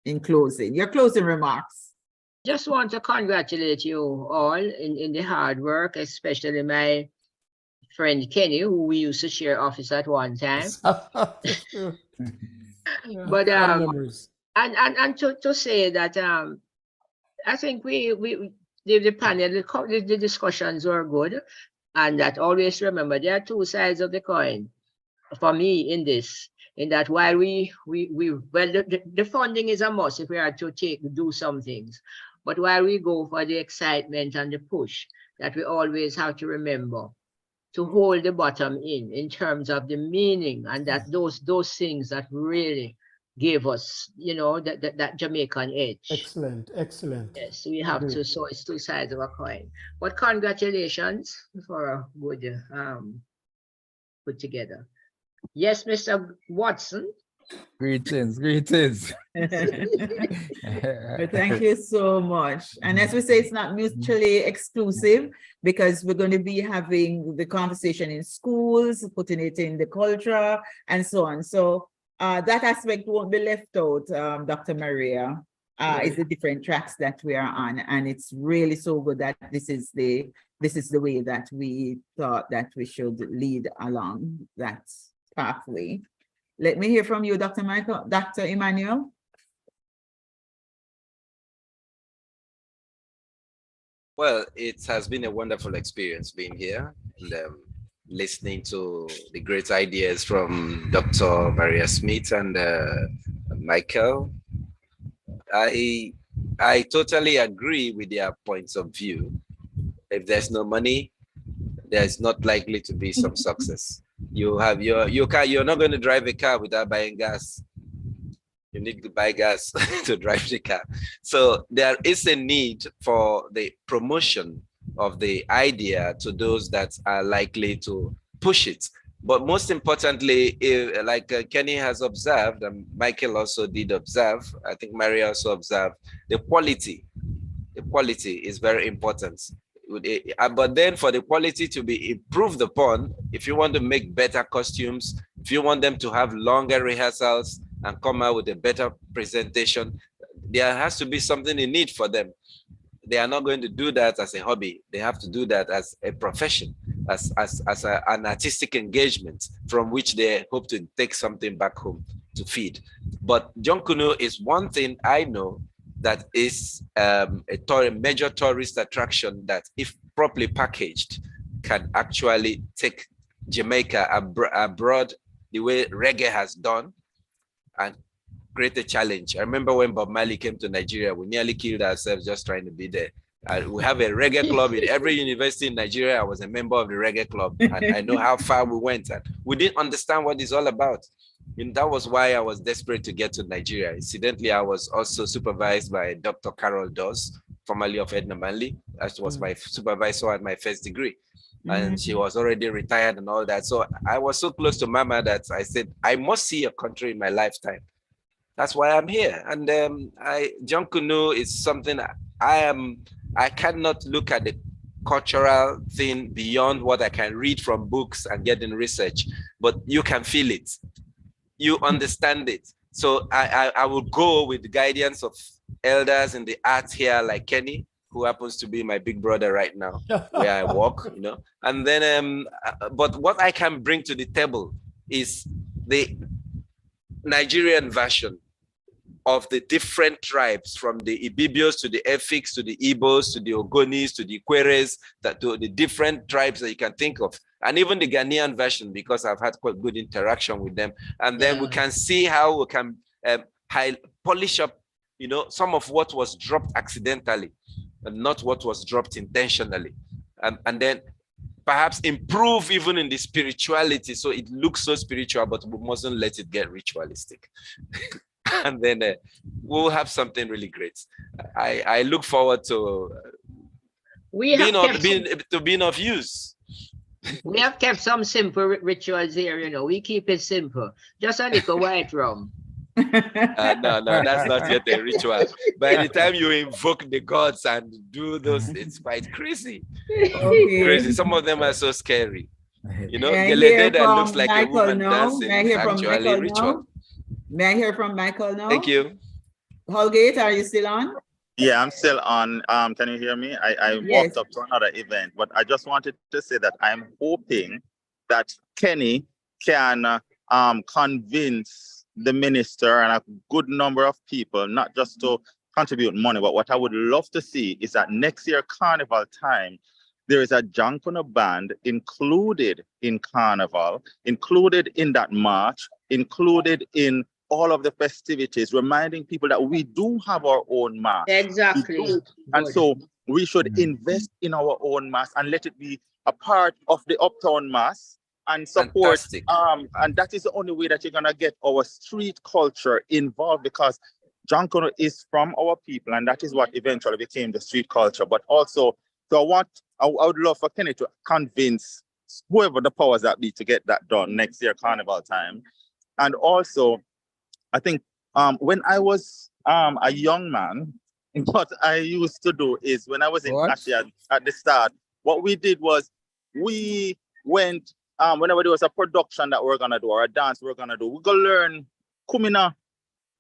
in closing, your closing remarks. Just want to congratulate you all in the hard work, especially my friend Kenny, who we used to share office at one time. But and to say that I think the panel, the discussions were good, and that always remember there are two sides of the coin for me in this. In that while the funding is a must if we are to do some things, but while we go for the excitement and the push, that we always have to remember to hold the bottom in terms of the meaning, and that those things that really gave us, you know, that Jamaican edge. Excellent. Yes, we have to. So it's two sides of a coin. But congratulations for a good put together. Yes, Mr. Watson. Greetings. But thank you so much. And as we say, it's not mutually exclusive, because we're going to be having the conversation in schools, putting it in the culture, and so on. So that aspect won't be left out, Dr. Maria. It's the different tracks that we are on, and it's really so good that this is the way that we thought that we should lead along that pathway. Let me hear from you, Dr. Emmanuel. Well, it has been a wonderful experience being here and listening to the great ideas from Dr. Maria Smith and Michael. I totally agree with their points of view. If there's no money, there's not likely to be some success. You have your car. You're not going to drive a car without buying gas. You need to buy gas to drive the car. So there is a need for the promotion of the idea to those that are likely to push it. But most importantly, like Kenny has observed, and Michael also did observe, I think Maria also observed, the quality. The quality is very important. But then for the quality to be improved upon, if you want to make better costumes, if you want them to have longer rehearsals and come out with a better presentation, there has to be something in it for them. They are not going to do that as a hobby. They have to do that as a profession, as an artistic engagement from which they hope to take something back home to feed. But John Kuno is one thing I know that is a major tourist attraction that, if properly packaged, can actually take Jamaica abroad the way reggae has done and create a challenge. I remember when Bob Marley came to Nigeria, we nearly killed ourselves just trying to be there. We have a reggae club in every university in Nigeria. I was a member of the reggae club, and I know how far we went. And we didn't understand what it's all about. And that was why I was desperate to get to Nigeria. Incidentally, I was also supervised by Dr. Carol Dawes, formerly of Edna Manley. That was my supervisor at my first degree. And she was already retired and all that. So I was so close to Mama that I said, I must see your country in my lifetime. That's why I'm here. And Jankunu is something I cannot look at the cultural thing beyond what I can read from books and get in research, but you can feel it. You understand it. So I will go with the guidance of elders in the arts here, like Kenny, who happens to be my big brother right now, where I walk, you know. And then, but what I can bring to the table is the Nigerian version of the different tribes, from the Ibibios to the Efiks to the Igbos to the Ogonis to the Ikweres, to the different tribes that you can think of, and even the Ghanaian version, because I've had quite good interaction with them. And then we can see how we can polish up, you know, some of what was dropped accidentally and not what was dropped intentionally. And then perhaps improve even in the spirituality, so it looks so spiritual, but we mustn't let it get ritualistic. And then we'll have something really great. I look forward to being of use. We have kept some simple rituals here, you know. We keep it simple. Just a little white rum. No, that's not yet a ritual. By the time you invoke the gods and do those, it's quite crazy. Okay. Crazy. Some of them are so scary. You know, May I Gelede hear that looks from like a Michael woman now? dancing May I hear is from actually Michael ritual. now? May I hear from Michael now? Thank you. Holgate, are you still on? Yeah, I'm still on. Can you hear me? I Yes. walked up to another event, but I just wanted to say that I'm hoping that Kenny can convince the minister and a good number of people, not just to contribute money, but what I would love to see is that next year Carnival time, there is a Jankono band included in Carnival, included in that march, included in all of the festivities, reminding people that we do have our own mass. Exactly. And so we should invest in our own mass and let it be a part of the uptown mass and support. Fantastic. And that is the only way that you're gonna get our street culture involved, because Jankono is from our people, and that is what eventually became the street culture. But also, so I would love for Kenny to convince whoever the powers that be to get that done next year, Carnival time. And also, I think when I was a young man, what I used to do is, when I was actually at the start, what we did was we went, whenever there was a production that we're gonna do or a dance we're gonna do, we go learn Kumina.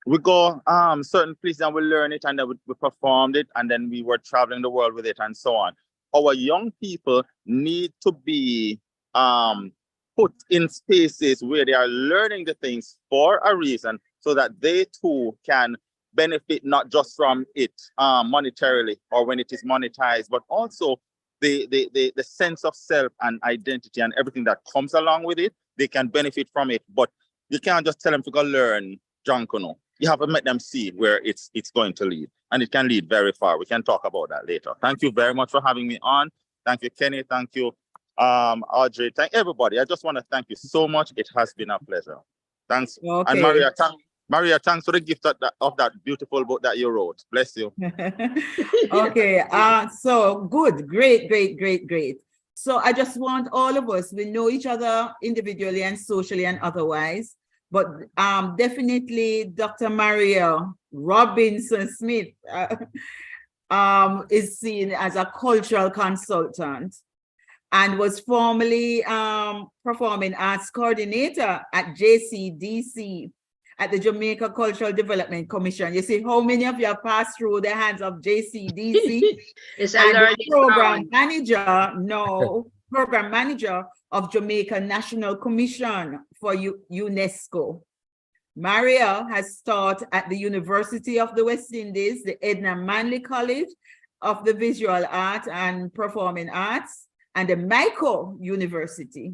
We go certain places and we learn it, and then we performed it, and then we were traveling the world with it and so on. Our young people need to be put in spaces where they are learning the things for a reason, so that they too can benefit not just from it monetarily or when it is monetized, but also the sense of self and identity and everything that comes along with it. They can benefit from it, but you can't just tell them to go learn Jankono. You have to make them see where it's going to lead, and it can lead very far. We can talk about that later. Thank you very much for having me on. Thank you, Kenny. Thank you, Audrey. Thank everybody. I just want to thank you so much. It has been a pleasure. Thanks. Okay. And Maria, thanks for the gift of that beautiful book that you wrote. Bless you. Okay. So good, great. So I just want all of us, we know each other individually and socially and otherwise, but definitely Dr. Maria Robinson Smith is seen as a cultural consultant and was formerly performing arts coordinator at JCDC, at the Jamaica Cultural Development Commission. You see how many of you have passed through the hands of JCDC? It's and a the program manager of Jamaica National Commission for UNESCO. Maria has taught at the University of the West Indies, the Edna Manley College of the Visual Art and Performing Arts, and the Michael University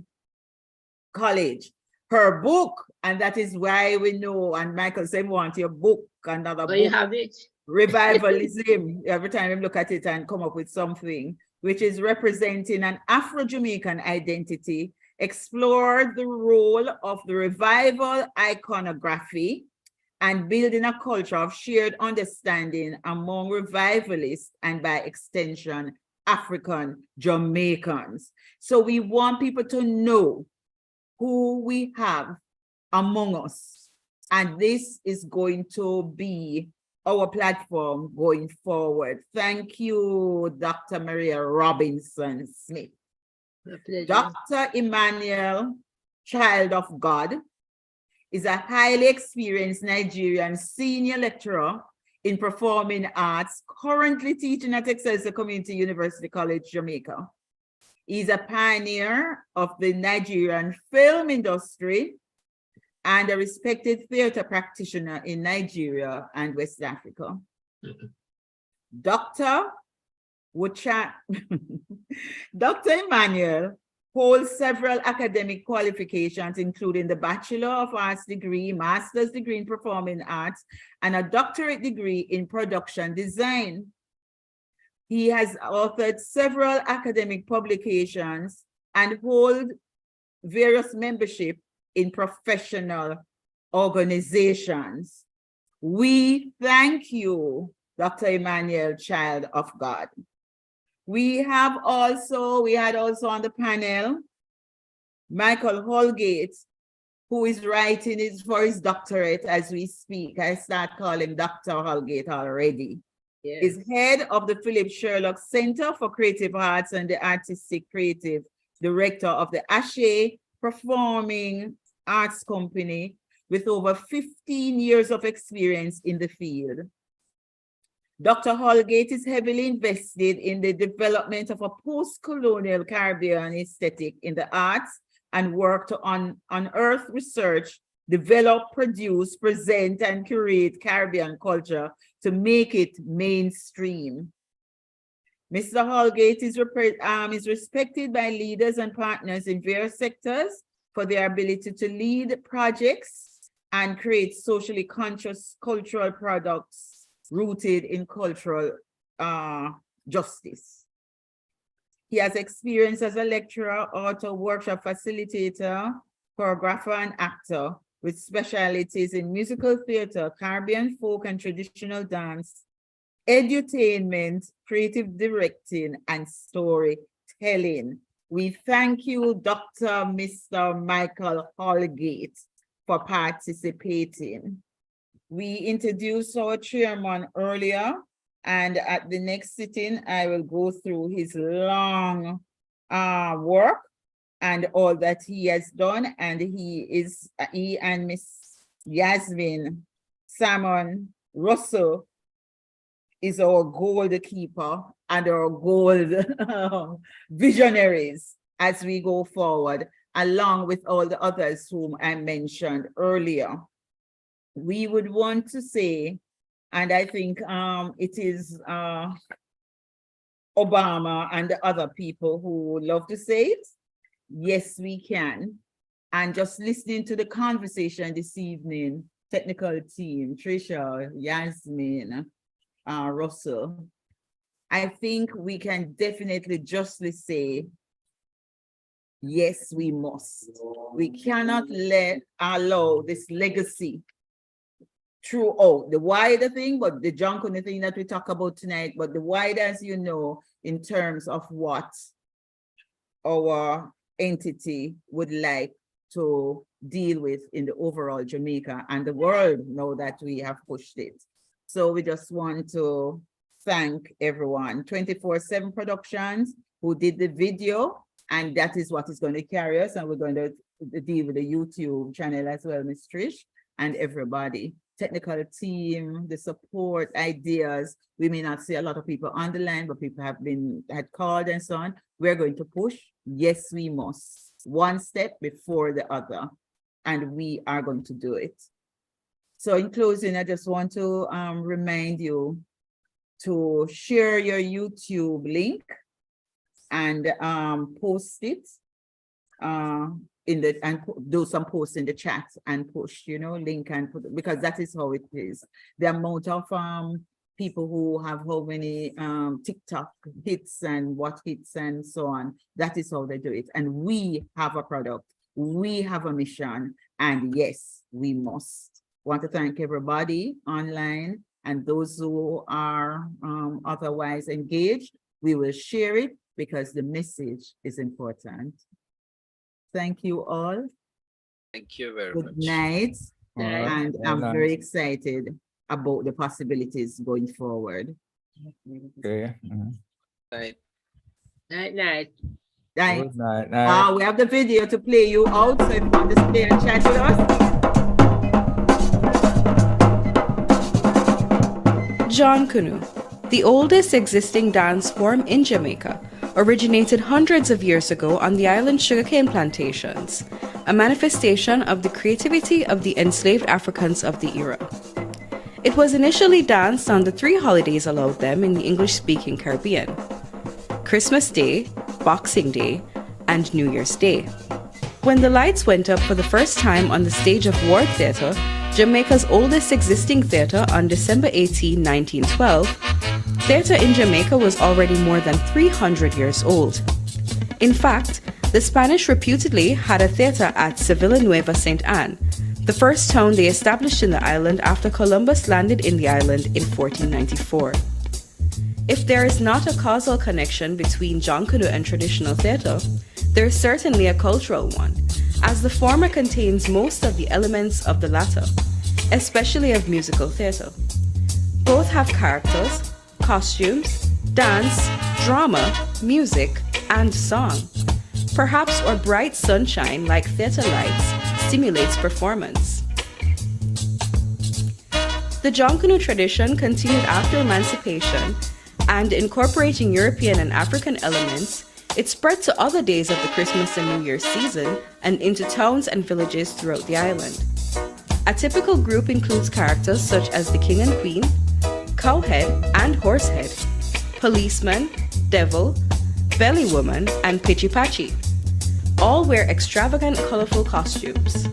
College. Her book, and that is why we know, and Michael said, want your book, another book. You have it. Revivalism, every time we look at it and come up with something, which is representing an Afro-Jamaican identity, explore the role of the revival iconography and building a culture of shared understanding among revivalists and by extension, African Jamaicans. So we want people to know who we have among us And this is going to be our platform going forward. Thank you, Dr. Maria Robinson Smith. My pleasure. Dr. Emmanuel, Child of God, is a highly experienced Nigerian senior lecturer in performing arts, currently teaching at Excelsior Community University College, Jamaica. He's a pioneer of the Nigerian film industry and a respected theater practitioner in Nigeria and West Africa. Dr. Dr. Emmanuel holds several academic qualifications, including the Bachelor of Arts degree, Master's degree in Performing Arts, and a doctorate degree in Production Design. He has authored several academic publications and holds various membership in professional organizations. We thank you, Dr. Emmanuel, Child of God. We had also on the panel, Michael Holgate, who is writing for his doctorate as we speak. I start calling Dr. Holgate already. Yes. Is head of the Philip Sherlock Center for Creative Arts and the Artistic Creative Director of the Ashe Performing Arts Company with over 15 years of experience in the field. Dr. Holgate is heavily invested in the development of a post-colonial Caribbean aesthetic in the arts and work to unearth, research, develop, produce, present, and curate Caribbean culture to make it mainstream. Mr. Holgate is respected by leaders and partners in various sectors for their ability to lead projects and create socially conscious cultural products rooted in cultural justice. He has experience as a lecturer, author, workshop facilitator, choreographer, and actor with specialties in musical theater, Caribbean folk and traditional dance, edutainment, creative directing, and storytelling. We thank you, Mr. Michael Holgate, for participating. We introduced our chairman earlier, and at the next sitting, I will go through his long work and all that he has done. And he and Miss Yasmin Salmon Russell is our gold keeper and our gold visionaries as we go forward, along with all the others whom I mentioned earlier. We would want to say, and I think it is Obama and the other people who would love to say it, yes, we can. And just listening to the conversation this evening, technical team, Trisha, Yasmin, Russell, I think we can definitely justly say, yes, we must. We cannot allow this legacy throughout the wider thing, but the junk on the thing that we talk about tonight, but the wider, as you know, in terms of what our entity would like to deal with in the overall Jamaica and the world now that we have pushed it. So we just want to thank everyone, 24/7 Productions, who did the video, and that is what is going to carry us, and we're going to deal with the YouTube channel as well, Ms. Trish, and everybody. Technical team, the support, ideas. We may not see a lot of people on the line, but people had called and so on. We're going to push. Yes, we must. One step before the other, and we are going to do it. So in closing, I just want to remind you to share your YouTube link and post it and do some posts in the chat and push, link and put, because that is how it is. The amount of people who have how many TikTok hits and what hits and so on, that is how they do it. And we have a product, we have a mission, and yes, we must. Want to thank everybody online and those who are otherwise engaged. We will share it because the message is important. Thank you all. Thank you very Good much. night. And Very I'm nice. very excited about the possibilities going forward. Okay. Right. Night. Thanks. Good night. We have the video to play you out, so if you want to stay and chat with us. John Canoe, the oldest existing dance form in Jamaica, originated hundreds of years ago on the island's sugarcane plantations, a manifestation of the creativity of the enslaved Africans of the era. It was initially danced on the 3 holidays allowed them in the English-speaking Caribbean: Christmas Day, Boxing Day, and New Year's Day. When the lights went up for the first time on the stage of Ward Theatre, Jamaica's oldest existing theatre, on December 18, 1912, theatre in Jamaica was already more than 300 years old. In fact, the Spanish reputedly had a theatre at Sevilla Nueva St. Anne, the first town they established in the island after Columbus landed in the island in 1494. If there is not a causal connection between John Canoe and traditional theatre, there is certainly a cultural one, as the former contains most of the elements of the latter, especially of musical theatre. Both have characters, costumes, dance, drama, music, and song. Perhaps or bright sunshine like theatre lights stimulates performance. The John Canoe tradition continued after emancipation, and incorporating European and African elements, it spread to other days of the Christmas and New Year's season and into towns and villages throughout the island. A typical group includes characters such as the King and Queen, Cowhead and Horsehead, Policeman, Devil, Belly Woman, and Pitchy Patchy. All wear extravagant, colorful costumes.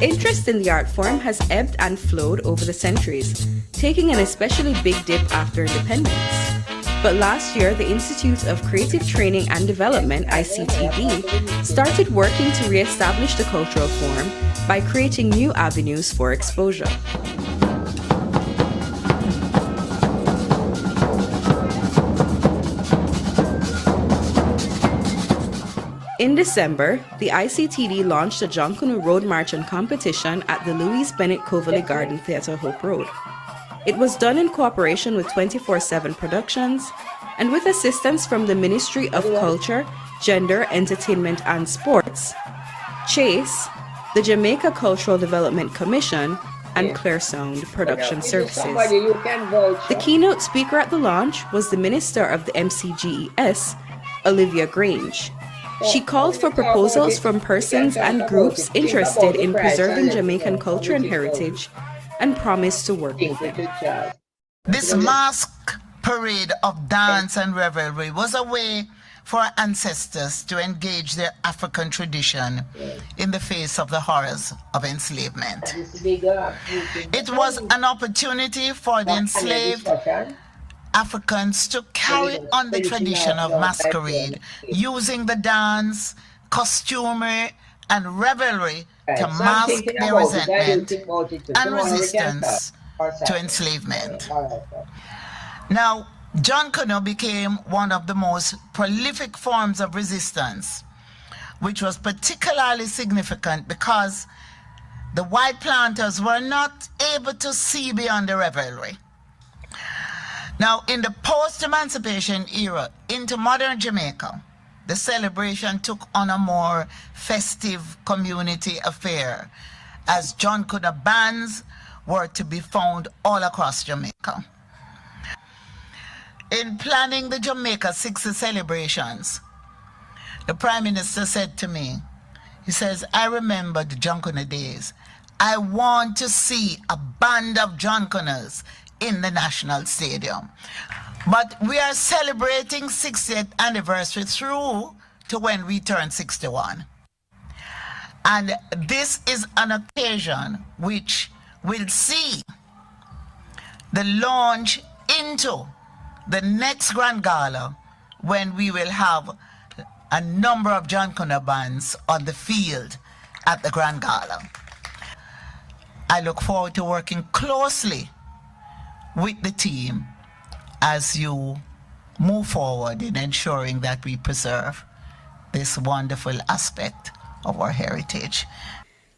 Interest in the art form has ebbed and flowed over the centuries, taking an especially big dip after independence. But last year, the Institute of Creative Training and Development, ICTD, started working to re-establish the cultural form by creating new avenues for exposure. In December, the ICTD launched a John Canoe Road March and competition at the Louise Bennett Coverley Garden Theatre, Hope Road. It was done in cooperation with 24/7 Productions and with assistance from the Ministry of Culture, Gender, Entertainment and Sports, Chase, the Jamaica Cultural Development Commission, and Clear Sound Production Services. The keynote speaker at the launch was the Minister of the MCGES, Olivia Grange. She called for proposals from persons and groups interested in preserving Jamaican culture and heritage and promised to work with them. This mask parade of dance and revelry was a way for our ancestors to engage their African tradition in the face of the horrors of enslavement. It was an opportunity for the enslaved Africans to carry on the tradition of masquerade, using the dance, costumery, and revelry to mask their resentment and resistance to enslavement. Now, John Canoe became one of the most prolific forms of resistance, which was particularly significant because the white planters were not able to see beyond the revelry. Now, in the post-emancipation era into modern Jamaica, the celebration took on a more festive community affair, as John Canoe bands were to be found all across Jamaica. In planning the Jamaica 60 celebrations, the Prime Minister said to me, he says, I remember the John Canoe days. I want to see a band of John Canoes in the National Stadium. But we are celebrating 60th anniversary through to when we turn 61. And this is an occasion which will see the launch into the next Grand Gala, when we will have a number of John Canoe bands on the field at the Grand Gala. I look forward to working closely with the team as you move forward in ensuring that we preserve this wonderful aspect of our heritage.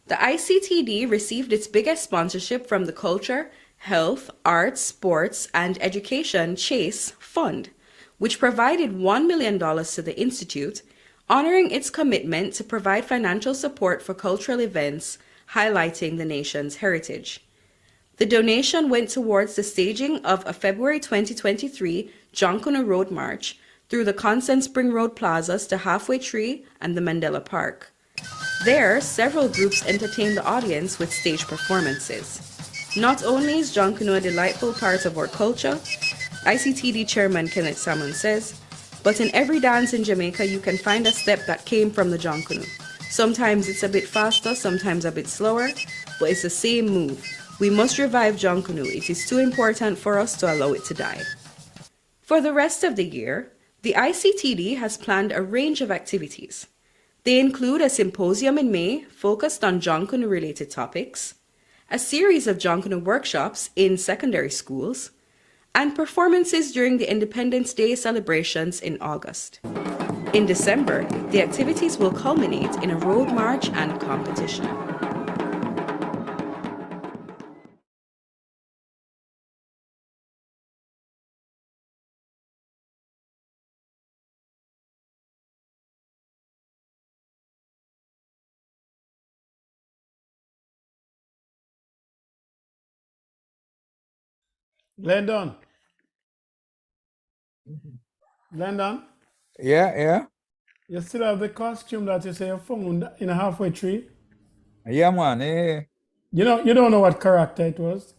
The ICTD received its biggest sponsorship from the Culture, Health, Arts, Sports, and Education Chase Fund, which provided $1 million to the Institute, honoring its commitment to provide financial support for cultural events highlighting the nation's heritage. The donation went towards the staging of a February 2023 Junkanoo Road March through the Consent Spring Road plazas to Halfway Tree and the Mandela Park. There, several groups entertained the audience with stage performances. Not only is Junkanoo a delightful part of our culture, ICTD Chairman Kenneth Salmon says, but in every dance in Jamaica you can find a step that came from the Junkanoo. Sometimes it's a bit faster, sometimes a bit slower, but it's the same move. We must revive Junkanoo. It is too important for us to allow it to die. For the rest of the year, the ICTD has planned a range of activities. They include a symposium in May focused on Junkanoo-related topics, a series of Junkanoo workshops in secondary schools, and performances during the Independence Day celebrations in August. In December, the activities will culminate in a road march and competition. Glendon. Glendon, Yeah. you still have the costume that you say you found in a Halfway Tree? Yeah, man. You don't know what character it was?